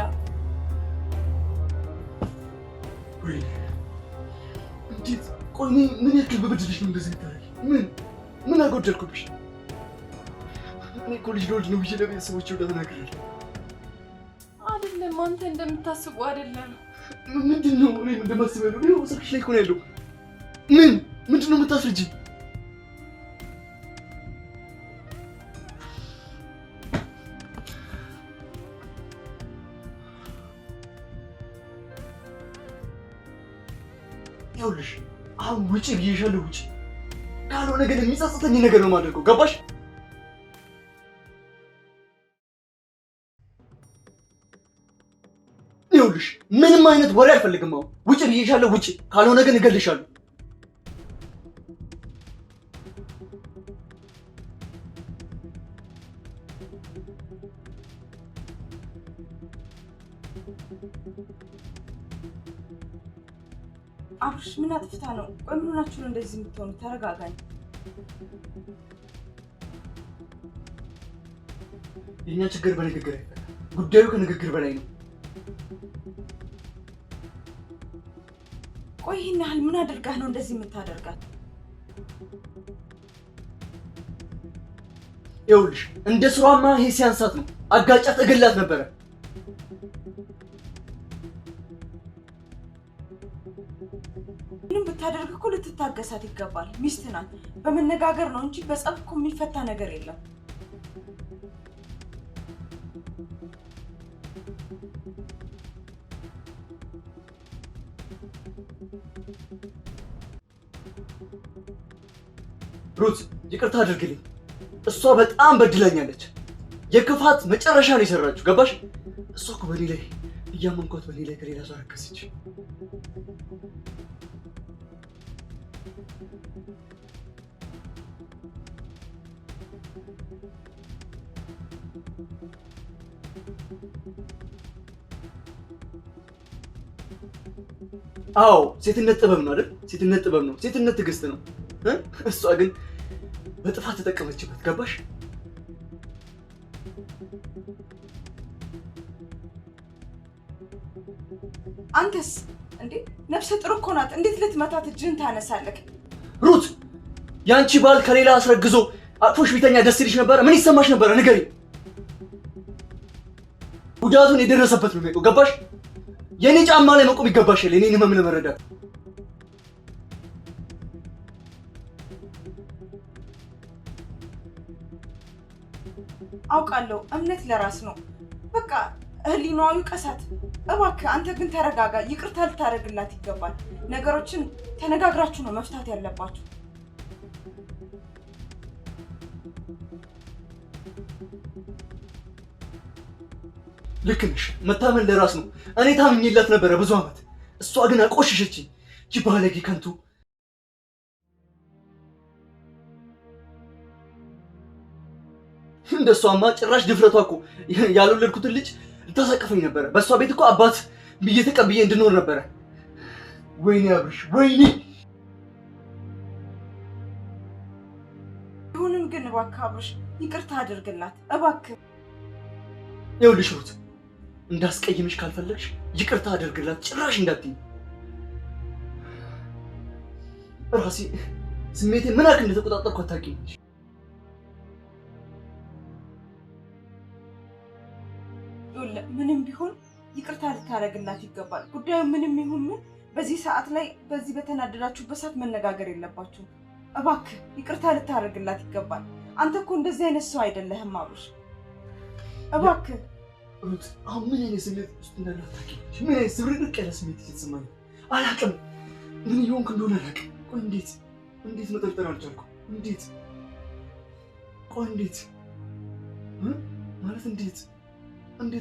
ወይ እንዴት? ቆይ ምን ያክል በበደልሽ ነው እንደዚህ የምታደርጊ? ምን አጎደልኩብሽ? እኔ እኮ ልጅ ልወልድ ነው ብዬ ለቤተሰቦቼ ወደ ተናግሬያለሁ። አይደለም አንተ እንደምታስበው አይደለም። ምንድን ነው እኔም እንደማስበው ነው? ይኸው ስልክሽ ላይ እኮ ነው ያለው። ምንድን ነው የምታስረጂኝ? ይኸውልሽ አሁን ውጪ ብዬሻለሁ፣ ውጪ። ካልሆነ ግን የሚጸጽተኝ ነገር ነው የማደርገው። ገባሽ? ይኸውልሽ ምንም አይነት ወሬ አልፈልግም። አሁን ውጪ ብዬሻለሁ፣ ውጪ። ካልሆነ ግን እገልሻለሁ። አብርሽ ምን አጥፍታ ነው? ቆይ ምን ሆናችሁ ነው እንደዚህ የምትሆኑ? ተረጋጋኝ። የኛ ችግር በንግግር አይፈታም። ጉዳዩ ከንግግር በላይ ነው። ቆይ ይህን ያህል ምን አድርጋህ ነው እንደዚህ የምታደርጋት? ይኸውልሽ እንደ ስሯማ ይሄ ሲያንሳት ነው። አጋጫት፣ እገላት ነበረ። ምንም ብታደርግ እኮ ልትታገሳት ይገባል። ሚስት ናት። በመነጋገር ነው እንጂ በጸብ እኮ የሚፈታ ነገር የለም። ሩት ይቅርታ አድርግልኝ። እሷ በጣም በድላኛለች። የክፋት መጨረሻ ነው የሰራችው። ገባሽ? እሷ እኮ በእኔ ላይ እያመንኳት በእኔ ላይ ከሌላ ሰው አረከሰች። አዎ ሴትነት ጥበብ ነው አይደል? ሴትነት ጥበብ ነው። ሴትነት ትዕግስት ነው። እሷ ግን በጥፋት ተጠቀመችበት። ገባሽ? አንተስ እንዴ ነፍሰ ጥሩ እኮ ናት። እንዴት ልትመታት እጅህን ታነሳለህ? ሩት ያንቺ ባል ከሌላ አስረግዞ አቅፎሽ ቢተኛ ደስ ይልሽ ነበረ? ምን ይሰማሽ ነበረ? ንገሪ። ጉዳቱን የደረሰበት ነው የሚያውቀው። ገባሽ? የኔ ጫማ ላይ መቆም ይገባሻል። የኔን ህመም ለመረዳት አውቃለሁ። እምነት ለራስ ነው። በቃ ህሊናዋ ይውቀሳት። እባክህ አንተ ግን ተረጋጋ። ይቅርታ ልታደርግላት ይገባል። ነገሮችን ተነጋግራችሁ ነው መፍታት ያለባችሁ። ልክ ነሽ። መታመን ለራስ ነው። እኔ ታምኜላት ነበረ ብዙ ዓመት። እሷ ግን አቆሸሸችኝ። ይህ ባለጌ ከንቱ። እንደሷማ ጭራሽ ድፍረቷ እኮ ያልወለድኩትን ልጅ ልታሳቅፈኝ ነበረ። በእሷ ቤት እኮ አባት ብዬ ተቀብዬ እንድኖር ነበረ። ወይኔ አብርሽ፣ ወይኔ። ይሁንም ግን እባክህ አብርሽ ይቅርታ አድርግላት እባክህ። ይኸውልሽ ሩት፣ እንዳስቀይምሽ ካልፈለግሽ ይቅርታ አድርግላት ጭራሽ እንዳትይ። ራሴ ስሜቴ ምን ያክል እንደተቆጣጠርኩ አታውቂም። ምንም ቢሆን ይቅርታ ልታደርግላት ይገባል። ጉዳዩ ምንም ይሁን ምን በዚህ ሰዓት ላይ በዚህ በተናደዳችሁበት ሰዓት መነጋገር የለባችሁም። እባክህ ይቅርታ ልታደርግላት ይገባል። አንተ እኮ እንደዚህ አይነት ሰው አይደለህም አብርሽ። እባክህ ሩት፣ አሁን ምን አይነት ስሜት ውስጥ እንዳለ አታውቂም። ምን አይነት ስብርቅርቅ ያለ ስሜት እየተሰማኝ አላውቅም። ምን እየሆንክ እንደሆነ አላውቅም። ቆይ እንዴት መጠርጠር አልቻልኩም? ቆይ ማለት እንዴት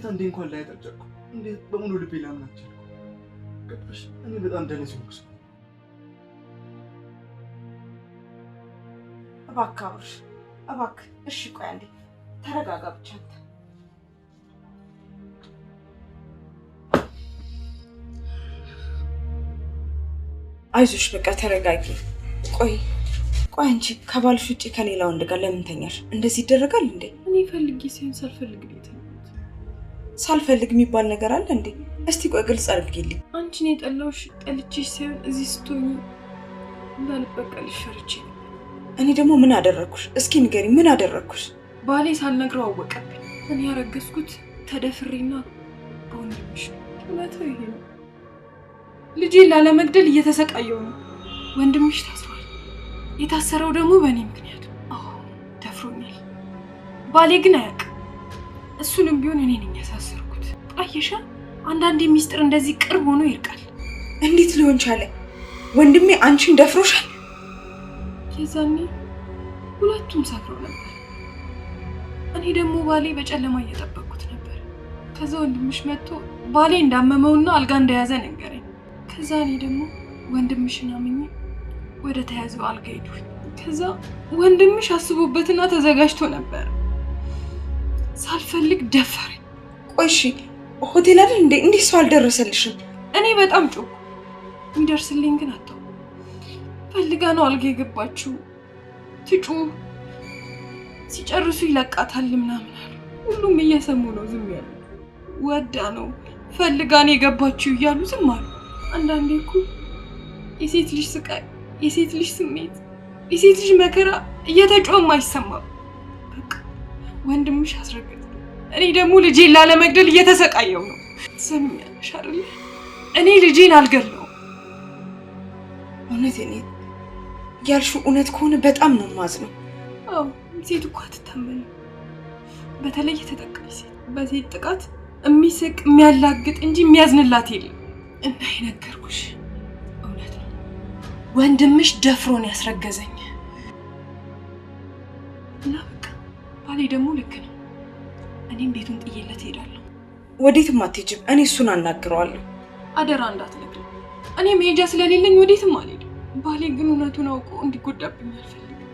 አንዴ እንኳን ላይ አልቻልኩ? እንዴት በሙሉ ልቤ ላምን አልቻልኩ? ገባሽ? እኔ በጣም ደነስ ሆንኩ። እባክህ አብርሽ እባክህ። እሺ ቆይ አንዴ ተረጋጋ ብቻ አንተ። አይዞሽ በቃ ተረጋጊ። ቆይ አንቺ ከባልሽ ውጪ ከሌላ ወንድ ጋር ለምን ተኛሽ? እንደዚህ ይደረጋል እንዴ? እኔ ፈልጌ ሳይሆን ሳልፈልግ ነው የተኛሁት። ሳልፈልግ የሚባል ነገር አለ እንዴ? እስቲ ቆይ ግልጽ አድርጊልኝ። አንቺን የጠላሁሽ ጠልቼሽ ሳይሆን እዚህ ስትሆኚ እንዳልበቀልሽ ፈርቼ ነው። እኔ ደግሞ ምን አደረኩሽ? እስኪ ንገሪኝ፣ ምን አደረኩሽ? ባሌ ሳልነግረው አወቀብኝ። እኔ ያረገዝኩት ተደፍሬና በወንድምሽ ነው። እውነታው ይሄ ነው። ልጄን ላለመግደል እየተሰቃየው ነው። ወንድምሽ ታስሯል። የታሰረው ደግሞ በእኔ ምክንያት ነው። አዎ ደፍሮኛል። ባሌ ግን አያውቅም። እሱንም ቢሆን እኔ ነኝ ያሳሰርኩት። አየሻ፣ አንዳንዴ ሚስጥር እንደዚህ ቅርብ ሆኖ ይርቃል። እንዴት ሊሆን ቻለ? ወንድሜ አንቺን ደፍሮሻል? የዛኔ ሁለቱም ሰክረው ነበር። እኔ ደግሞ ባሌ በጨለማ እየጠበቅኩት ነበር። ከዛ ወንድምሽ መጥቶ ባሌ እንዳመመውና አልጋ እንደያዘ ነገረኝ። ከዛ እኔ ደግሞ ወንድምሽን አምኜ ወደ ተያዘው አልጋ ሄድኩኝ። ከዛ ወንድምሽ አስቦበትና ተዘጋጅቶ ነበር። ሳልፈልግ ደፈረኝ። ቆይ እሺ ሆቴል አይደል እንዴ? እንዴት ሰው አልደረሰልሽም? እኔ በጣም ጮኩ። የሚደርስልኝ ግን አጣሁ። ፈልጋ ነው አልጋ የገባችው። ትጩ ሲጨርሱ ይለቃታል ምናምን አሉ። ሁሉም እየሰሙ ነው ዝም ያሉ። ወዳ ነው ፈልጋ ነው የገባችው እያሉ ዝም አሉ። አንዳንዴ እኮ የሴት ልጅ ስቃይ፣ የሴት ልጅ ስሜት፣ የሴት ልጅ መከራ እየተጮህም አይሰማም። በቃ ወንድምሽ አስረገጠ። እኔ ደግሞ ልጄን ላለመግደል እየተሰቃየው ነው። ትሰሚኛለሽ አይደል? እኔ ልጄን አልገድለውም። እውነት እኔ ያልሽው እውነት ከሆነ በጣም ነው የማዝነው። አዎ ሴት እኮ አትታመንም። በተለይ የተጠቃች ሴት በሴት ጥቃት የሚስቅ የሚያላግጥ እንጂ የሚያዝንላት የለም። እና የነገርኩሽ እውነት ነው። ወንድምሽ ደፍሮን ያስረገዘኝ እና በቃ ባሌ ደግሞ ልክ ነው። እኔም ቤቱን ጥዬለት እሄዳለሁ። ወዴትም አትሄጂም። እኔ እሱን አናግረዋለሁ። አደራ እንዳትነግሪኝ። እኔ መሄጃ ስለሌለኝ ወዴትም አልሄድም። ባሌ ግን እውነቱን አውቆ እንዲጎዳብኝ አልፈልግም።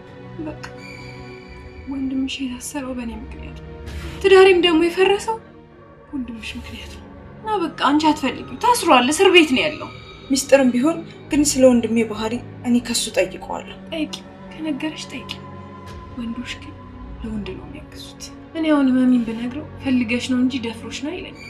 በቃ ወንድምሽ የታሰረው በእኔ ምክንያት ነው። ትዳሬም ደግሞ የፈረሰው ወንድምሽ ምክንያት ነው። እና በቃ አንቺ አትፈልጊው። ታስሯል፣ እስር ቤት ነው ያለው። ሚስጥርም ቢሆን ግን ስለ ወንድሜ ባህሪ እኔ ከሱ ጠይቀዋለሁ። ጠይቂ፣ ከነገረሽ ጠይቂ። ወንዶች ግን ለወንድ ነው የሚያግዙት። እኔ አሁን መሚን ብነግረው ፈልገሽ ነው እንጂ ደፍሮሽ ነው አይለኝም።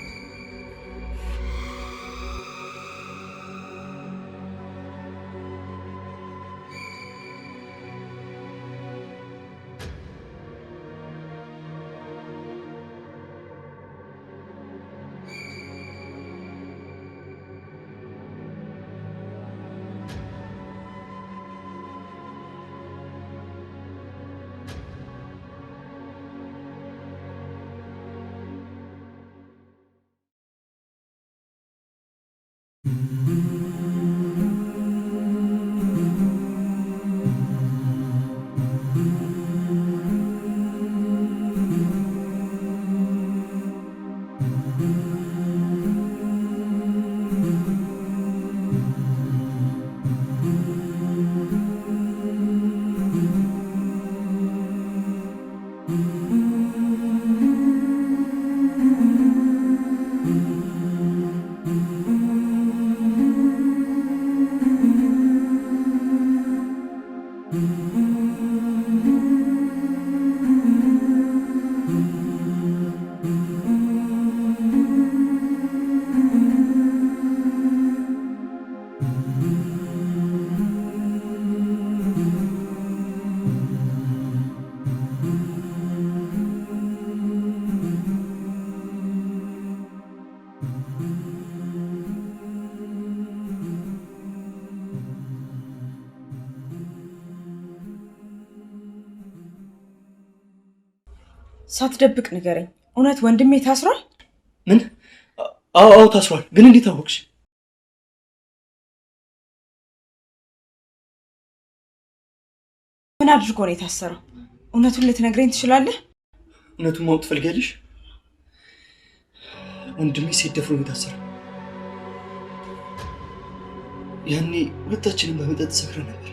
ሳትደብቅ ንገረኝ። እውነት ወንድሜ ታስሯል? ምን? አዎ ታስሯል። ግን እንዴት አወቅሽ? ምን አድርጎ ነው የታሰረው? እውነቱን ልትነግረኝ ትችላለህ? እውነቱን ማወቅ ትፈልጊያለሽ? ወንድሜ ሴት ደፍሮ ነው የታሰረው። ያኔ ሁለታችንም በመጠጥ ሰክረን ነበር።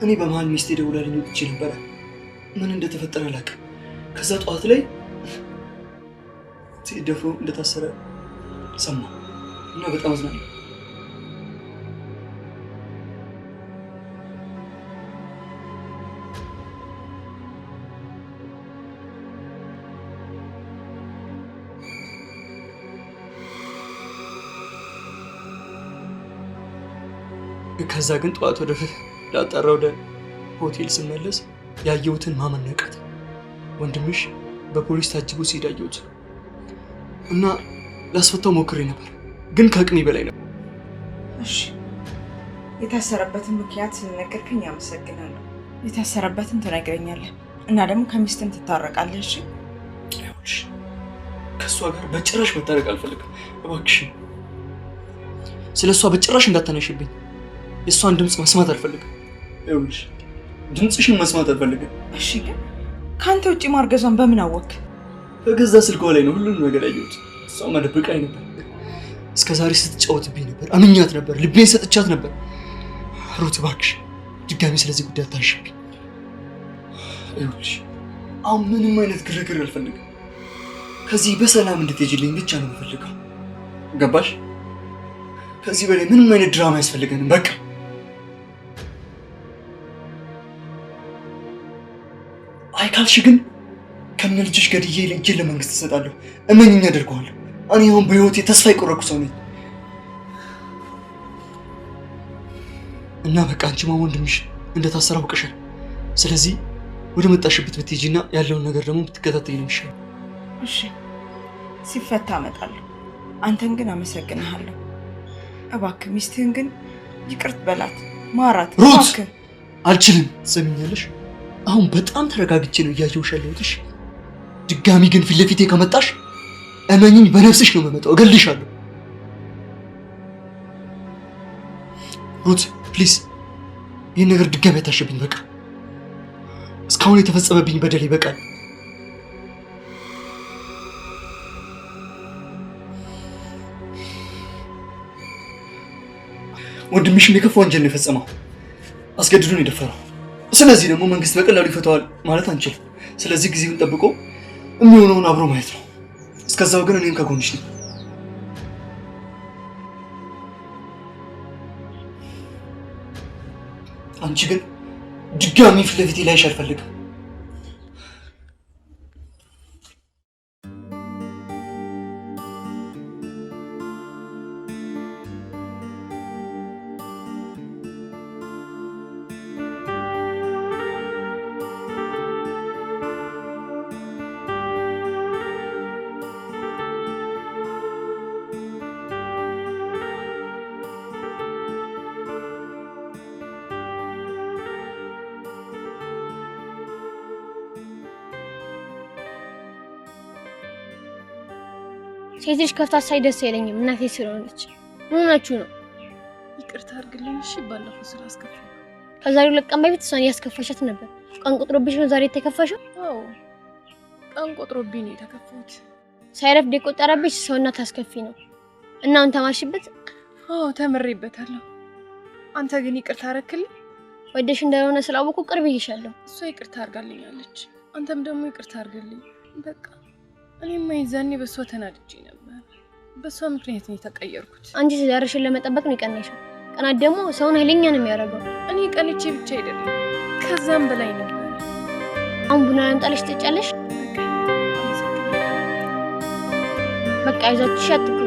እኔ በመሀል ሚስቴ ደውላልኝ ወጥቼ ነበረ። ምን እንደተፈጠረ አላውቅም። ከዛ ጠዋት ላይ ሴት ደፍሮ እንደታሰረ ሰማ እና በጣም አዝናለሁ። ከዛ ግን ጠዋት ወደ ላጣራ ወደ ሆቴል ስመለስ ያየሁትን ማመን ነቀት። ወንድምሽ በፖሊስ ታጅቦ ሲሄድ አየሁት እና ላስፈታው ሞክሬ ነበር፣ ግን ከአቅሜ በላይ ነበር። እሺ፣ የታሰረበትን ምክንያት ስለነገርከኝ አመሰግናለሁ። የታሰረበትን ትነግረኛለህ እና ደግሞ ከሚስትም ትታረቃለህ። እሺ? ይኸውልሽ ከእሷ ጋር በጭራሽ መታረቅ አልፈልግም። እባክሽን ስለ እሷ በጭራሽ እንዳታነሽብኝ። የእሷን ድምፅ መስማት አልፈልግም። ይኸውልሽ ድምፅሽን መስማት አልፈልግም። እሺ፣ ግን ከአንተ ውጭ ማርገዟን በምን አወቅ? በገዛ ስልኳ ላይ ነው ሁሉንም ነገር ያየሁት። እሷ መደበቃኝ ነበር። እስከ ዛሬ ስትጫወትብኝ ነበር፣ አምኛት ነበር፣ ልቤን ሰጥቻት ነበር። ሩት እባክሽ ድጋሚ ስለዚህ ጉዳይ አታንሽብኝ። ይኸውልሽ አሁን ምንም አይነት ግርግር አልፈልግም። ከዚህ በሰላም እንድትሄጂልኝ ብቻ ነው የምፈልገው። ገባሽ? ከዚህ በላይ ምንም አይነት ድራማ አያስፈልገንም። በቃ አይ ካልሽ ግን ከነ ልጅሽ ገድዬ ልጄን ለመንግስት እሰጣለሁ። እመኝኝ አደርገዋለሁ። እኔ አሁን በህይወቴ ተስፋ የቆረጥኩ ሰው ነኝ እና በቃ አንቺ ወንድምሽ እንደታሰረ አውቀሻል። ስለዚህ ወደ መጣሽበት ብትሄጂና ያለውን ነገር ደግሞ ብትከታተይ ነው የሚሻለው። እሺ፣ ሲፈታ እመጣለሁ። አንተን ግን አመሰግንሃለሁ። እባክህ ሚስትህን ግን ይቅርት በላት፣ ማራት። ሩት አልችልም። ትሰሚኛለሽ? አሁን በጣም ተረጋግቼ ነው እያየሁሽ ያለሁት። እሺ? ድጋሚ ግን ፊት ለፊቴ ከመጣሽ እመኝኝ በነፍስሽ ነው የምመጣው፣ እገልሻለሁ። ሩት ፕሊዝ ይህን ነገር ድጋሚ አታሽብኝ። በቃ እስካሁን የተፈጸመብኝ በደል ይበቃል። ወንድምሽም የከፋ ወንጀል ነው የፈጸመው፣ አስገድዶ ነው የደፈረው። ስለዚህ ደግሞ መንግስት በቀላሉ ይፈታዋል ማለት አንችልም። ስለዚህ ጊዜውን ጠብቆ የሚሆነውን አብሮ ማየት ነው። እስከዛው ግን እኔም ከጎንሽ ነኝ። አንቺ ግን ድጋሚ ፊት ለፊቴ ላይሽ አልፈልግም። ሴት ልጅ ከፍታ ሳይ ደስ አይለኝም፣ እናቴ ስለሆነች። ምን ሆናችሁ ነው? ይቅርታ አድርግልኝ እሺ። ባለፈው ስላስከፋ ከዛሬ 2 ቀን በፊት እሷን እያስከፋሻት ነበር። ቀን ቆጥሮብሽ ነው ዛሬ የተከፋሽው? አዎ ቀን ቆጥሮብኝ ነው የተከፋሁት። ሳይረፍድ የቆጠረብሽ ሰውና ታስከፊ ነው እና አሁን ተማርሽበት? አዎ ተምሬበታለሁ። አንተ ግን ይቅርታ አረክልኝ? ወደሽ እንደሆነ ስላወቁ ቅርብ ይሻለሁ። እሷ ይቅርታ አድርጋልኛለች፣ አንተም ደግሞ ይቅርታ አድርግልኝ። በቃ እኔማ የዛኔ በሷ ተናድጄ ነበር። በሷ ምክንያት ነው የተቀየርኩት። አንቺ ትዳርሽን ለመጠበቅ ነው የቀናሽው። ቀናት ደግሞ ሰውን ኃይለኛ ነው የሚያደርገው። እኔ ቀንቼ ብቻ አይደለም ከዛም በላይ ነበር። አሁን ቡና ላምጣልሽ ትጫለሽ? በቃ ይዛችሽ አትኩ።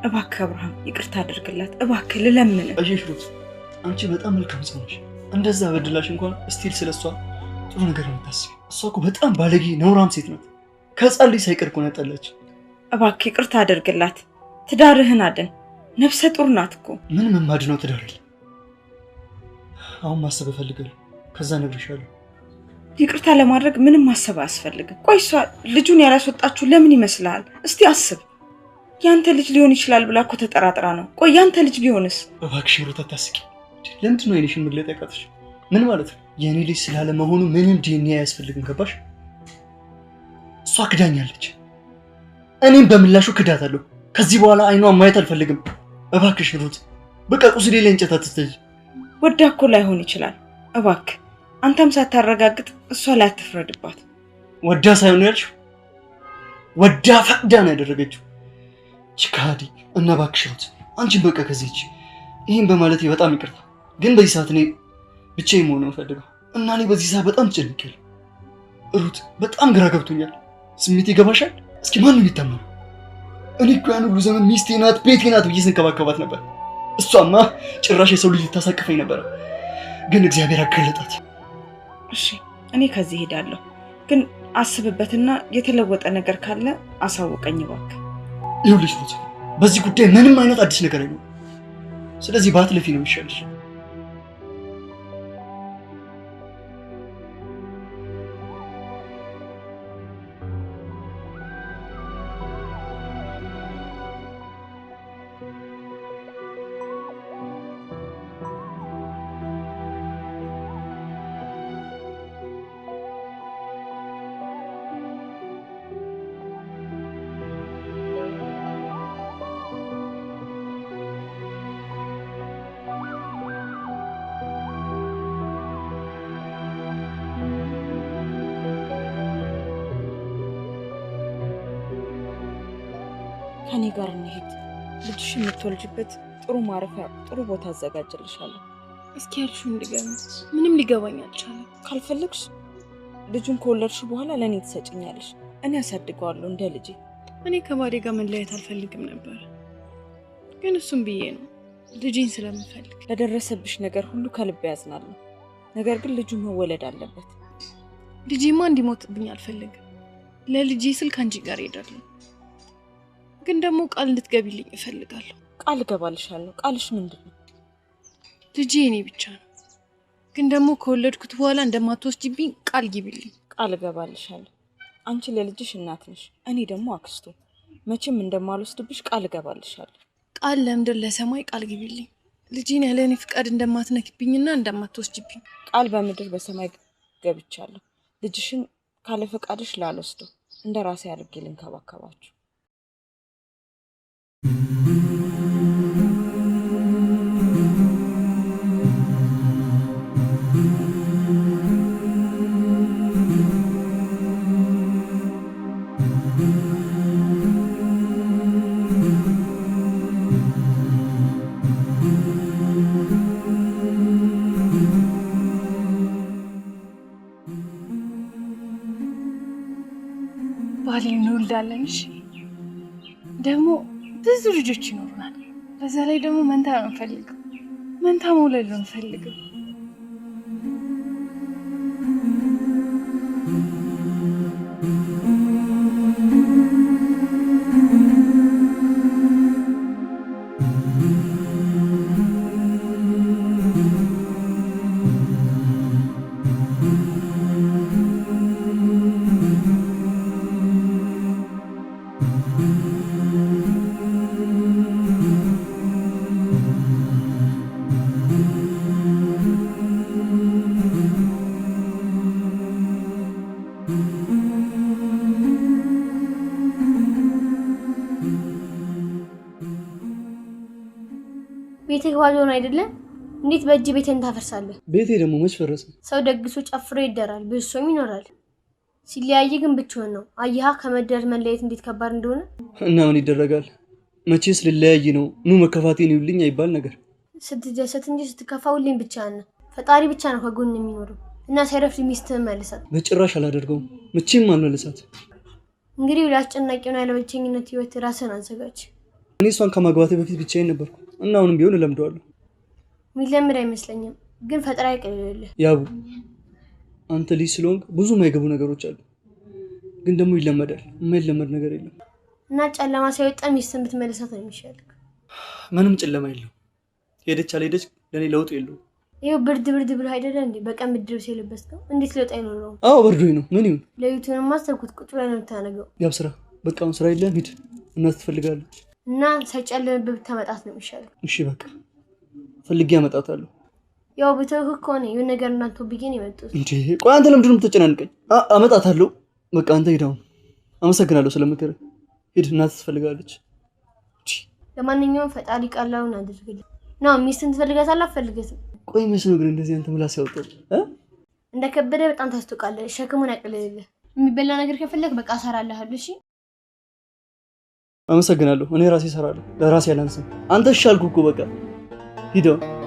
እባክህ አብርሃም ይቅርታ አድርግላት እባክህ ልለምን። አየሽ ሩት አንቺ በጣም መልካም ሰው ነሽ። እንደዛ በድላሽ እንኳን ስቲል ስለሷ ጥሩ ነገር ነው የምታስቢው። እሷ እኮ በጣም ባለጌ ነውራም ሴት ናት። ከህፃን ልጅ ሳይቀር እኮ ነው ያጣላች። እባክህ ይቅርታ አድርግላት ትዳርህን አድን። ነፍሰ ጡር ናት እኮ። ምን መማድነው ትዳር የለ። አሁን ማሰብ እፈልጋለሁ ከዛ እነግርሻለሁ። ይቅርታ ለማድረግ ምንም ማሰብ አያስፈልግም። ቆይ እሷ ልጁን ያላስወጣችሁ ለምን ይመስልሃል? እስቲ አስብ። ያንተ ልጅ ሊሆን ይችላል ብላ እኮ ተጠራጥራ ነው። ቆይ ያንተ ልጅ ቢሆንስ? እባክሽ ሩት አታስቂ። ለምንድን ነው አይንሽን መግለጥ ያቃተሽ? ምን ማለት ነው? የኔ ልጅ ስላለ መሆኑ ምንም ዲኤንኤ አያስፈልግም። ገባሽ? እሷ ክዳኛለች፣ እኔም በምላሹ ክዳታለሁ። ከዚህ በኋላ አይኗን ማየት አልፈልግም። እባክሽ ሩት በቃ ቁስሌ ላይ እንጨት አትተይ። ወዳ እኮ ላይሆን ይችላል። እባክህ አንተም ሳታረጋግጥ እሷ ላይ አትፍረድባት። ወዳ ሳይሆን ያልሽው ወዳ ፈቅዳ ነው ያደረገችው። ችካዲ እና እባክሽ ሩት አንቺን በቃ ከዚህች ይሄን በማለቴ በጣም ይቅርታ። ግን በዚህ ሰዓት እኔ ብቻዬን መሆን ነው ፈልገው እና እኔ በዚህ ሰዓት በጣም ተጨንቄያለሁ። ሩት በጣም ግራ ገብቶኛል። ስሜት ይገባሻል? እስኪ ማን ነው የሚታመነው? እኔ እኮ ያን ሁሉ ዘመን ሚስቴ ናት ቤቴ ናት ብዬ ስንከባከባት ነበር። እሷማ ጭራሽ የሰው ልጅ ልታሳቅፈኝ ነበር። ግን እግዚአብሔር አገለጣት። እሺ እኔ ከዚህ ሄዳለሁ፣ ግን አስብበትና የተለወጠ ነገር ካለ አሳውቀኝ እባክህ። ይኸውልሽ ሩት በዚህ ጉዳይ ምንም አይነት አዲስ ነገር አይኖርም። ስለዚህ ባትለፊ ነው የሚሻልሽ። ከኔ ጋር እንሂድ። ልጅሽ የምትወልጅበት ጥሩ ማረፊያ፣ ጥሩ ቦታ አዘጋጅልሻለሁ። እስኪ ያልሽው እንድገም ምንም ሊገባኝ አልቻለም። ካልፈለግሽ ልጁን ከወለድሽ በኋላ ለእኔ ትሰጭኛለሽ። እኔ አሳድገዋለሁ እንደ ልጄ። እኔ ከባዴ ጋር መለያየት አልፈልግም ነበር፣ ግን እሱም ብዬ ነው ልጄን ስለምፈልግ። ለደረሰብሽ ነገር ሁሉ ከልብ ያዝናለሁ። ነገር ግን ልጁ መወለድ አለበት። ልጄማ እንዲሞትብኝ አልፈልግም። ለልጄ ስል ከአንቺ ጋር እሄዳለሁ፣ ግን ደግሞ ቃል እንድትገቢልኝ እፈልጋለሁ። ቃል እገባልሻለሁ። ቃልሽ ምንድን ነው? ልጄ እኔ ብቻ ነው፣ ግን ደግሞ ከወለድኩት በኋላ እንደማትወስጂብኝ ቃል ግቢልኝ። ቃል እገባልሻለሁ። አንቺ ለልጅሽ እናት ነሽ፣ እኔ ደግሞ አክስቱ። መቼም እንደማልወስድብሽ ቃል እገባልሻለሁ። ቃል ለምድር ለሰማይ ቃል ግቢልኝ። ልጄን ያለ እኔ ፍቃድ እንደማትነክብኝና እንደማትወስጂብኝ። ቃል በምድር በሰማይ ገብቻለሁ። ልጅሽን ካለ ፈቃድሽ ላልወስደው፣ እንደ ራሴ አድርጌ ልንከባከባችሁ። ባሌ እንወልዳለን። እሺ ደግሞ ብዙ ልጆች ይኖሩናል። በዛ ላይ ደግሞ መንታ ነው እንፈልገው። መንታ መውለድ ነው እንፈልገው። ቤትህ ባዶ ነው አይደለ? እንዴት በእጅ ቤትን ታፈርሳለህ? ቤቴ ደግሞ መች ፈረሰ? ሰው ደግሶ ጨፍሮ ይደራል፣ ብሶም ይኖራል። ሲለያይ ግን ብቻውን ነው። አየሃ ከመደር መለየት እንዴት ከባድ እንደሆነ። እና ምን ይደረጋል? መቼስ ልለያይ ነው ኑ መከፋቴን ይውልኝ አይባል ነገር። ስትደሰት እንጂ ስትከፋ ሁሌም ብቻህን ነህ። ፈጣሪ ብቻ ነው ከጎን የሚኖረው እና ሳይረፍድ ሚስትህን መልሳት። በጭራሽ አላደርገውም፣ መቼም አልመልሳት። እንግዲህ ለአስጨናቂውና ለብቸኝነት ህይወት ራስህን አዘጋጅ። እኔ እሷን ከማግባቴ በፊት ብቻዬን ነበርኩ እና አሁንም ቢሆን እለምደዋለሁ። የሚለምድ አይመስለኝም፣ ግን ፈጠራ ይቀልልልህ። ያቡ አንተ ልጅ ስለሆንክ ብዙ የማይገቡ ነገሮች አሉ፣ ግን ደግሞ ይለመዳል። የማይለመድ ነገር የለም። እና ጨለማ ሳይወጣ ሚስትን ብትመልሳት ነው የሚሻልክ። ምንም ጨለማ የለም። ሄደች አልሄደች ለእኔ ለውጥ የለውም። ይኸው ብርድ ብሎ አይደለ እንዴ? በቀን ብድር የለበስከው እንዴት ሊወጣ አይኖረውም? አዎ በርዶኝ ነው። ምን ይሁን? ለዩቱንም ማስተርኩት ቁጭ ብለህ ነው የምታነገው። ያብ ስራ በቃ አሁን ስራ የለም። ሂድ። እናት ትፈልጋለች እና ሳይጨልምብህ ብታመጣት ነው የሚሻለው። እሺ በቃ ፈልጌ አመጣታለሁ። ያው ብትውህ ከሆነ የሆነ ነገር እናንተ ብዬ ነው የመጡት። እንዴ ቆይ አንተ ለምንድን ነው የምትጨናንቀኝ? አመጣታለሁ። በቃ አንተ ሂድ አሁን። አመሰግናለሁ ስለምክርህ። ሂድ። እናት ትፈልጋለች። ለማንኛውም ፈጣሪ ቃላውን አድርግልህ። ነው ሚስትን ትፈልጋታለህ አትፈልገትም? ቆይ መች ነው ግን እንደዚህ አንተ ምላስ ያወጣው? እንደከበደ በጣም ታስቶቃለህ። ሸክሙን ያቅልልልህ። የሚበላ ነገር ከፈለክ በቃ እሰራልሃለሁ። እሺ አመሰግናለሁ። እኔ ራሴ እሰራለሁ። ለራሴ አላንስም። አንተ እሺ አልኩህ እኮ በቃ ሂድ አሁን።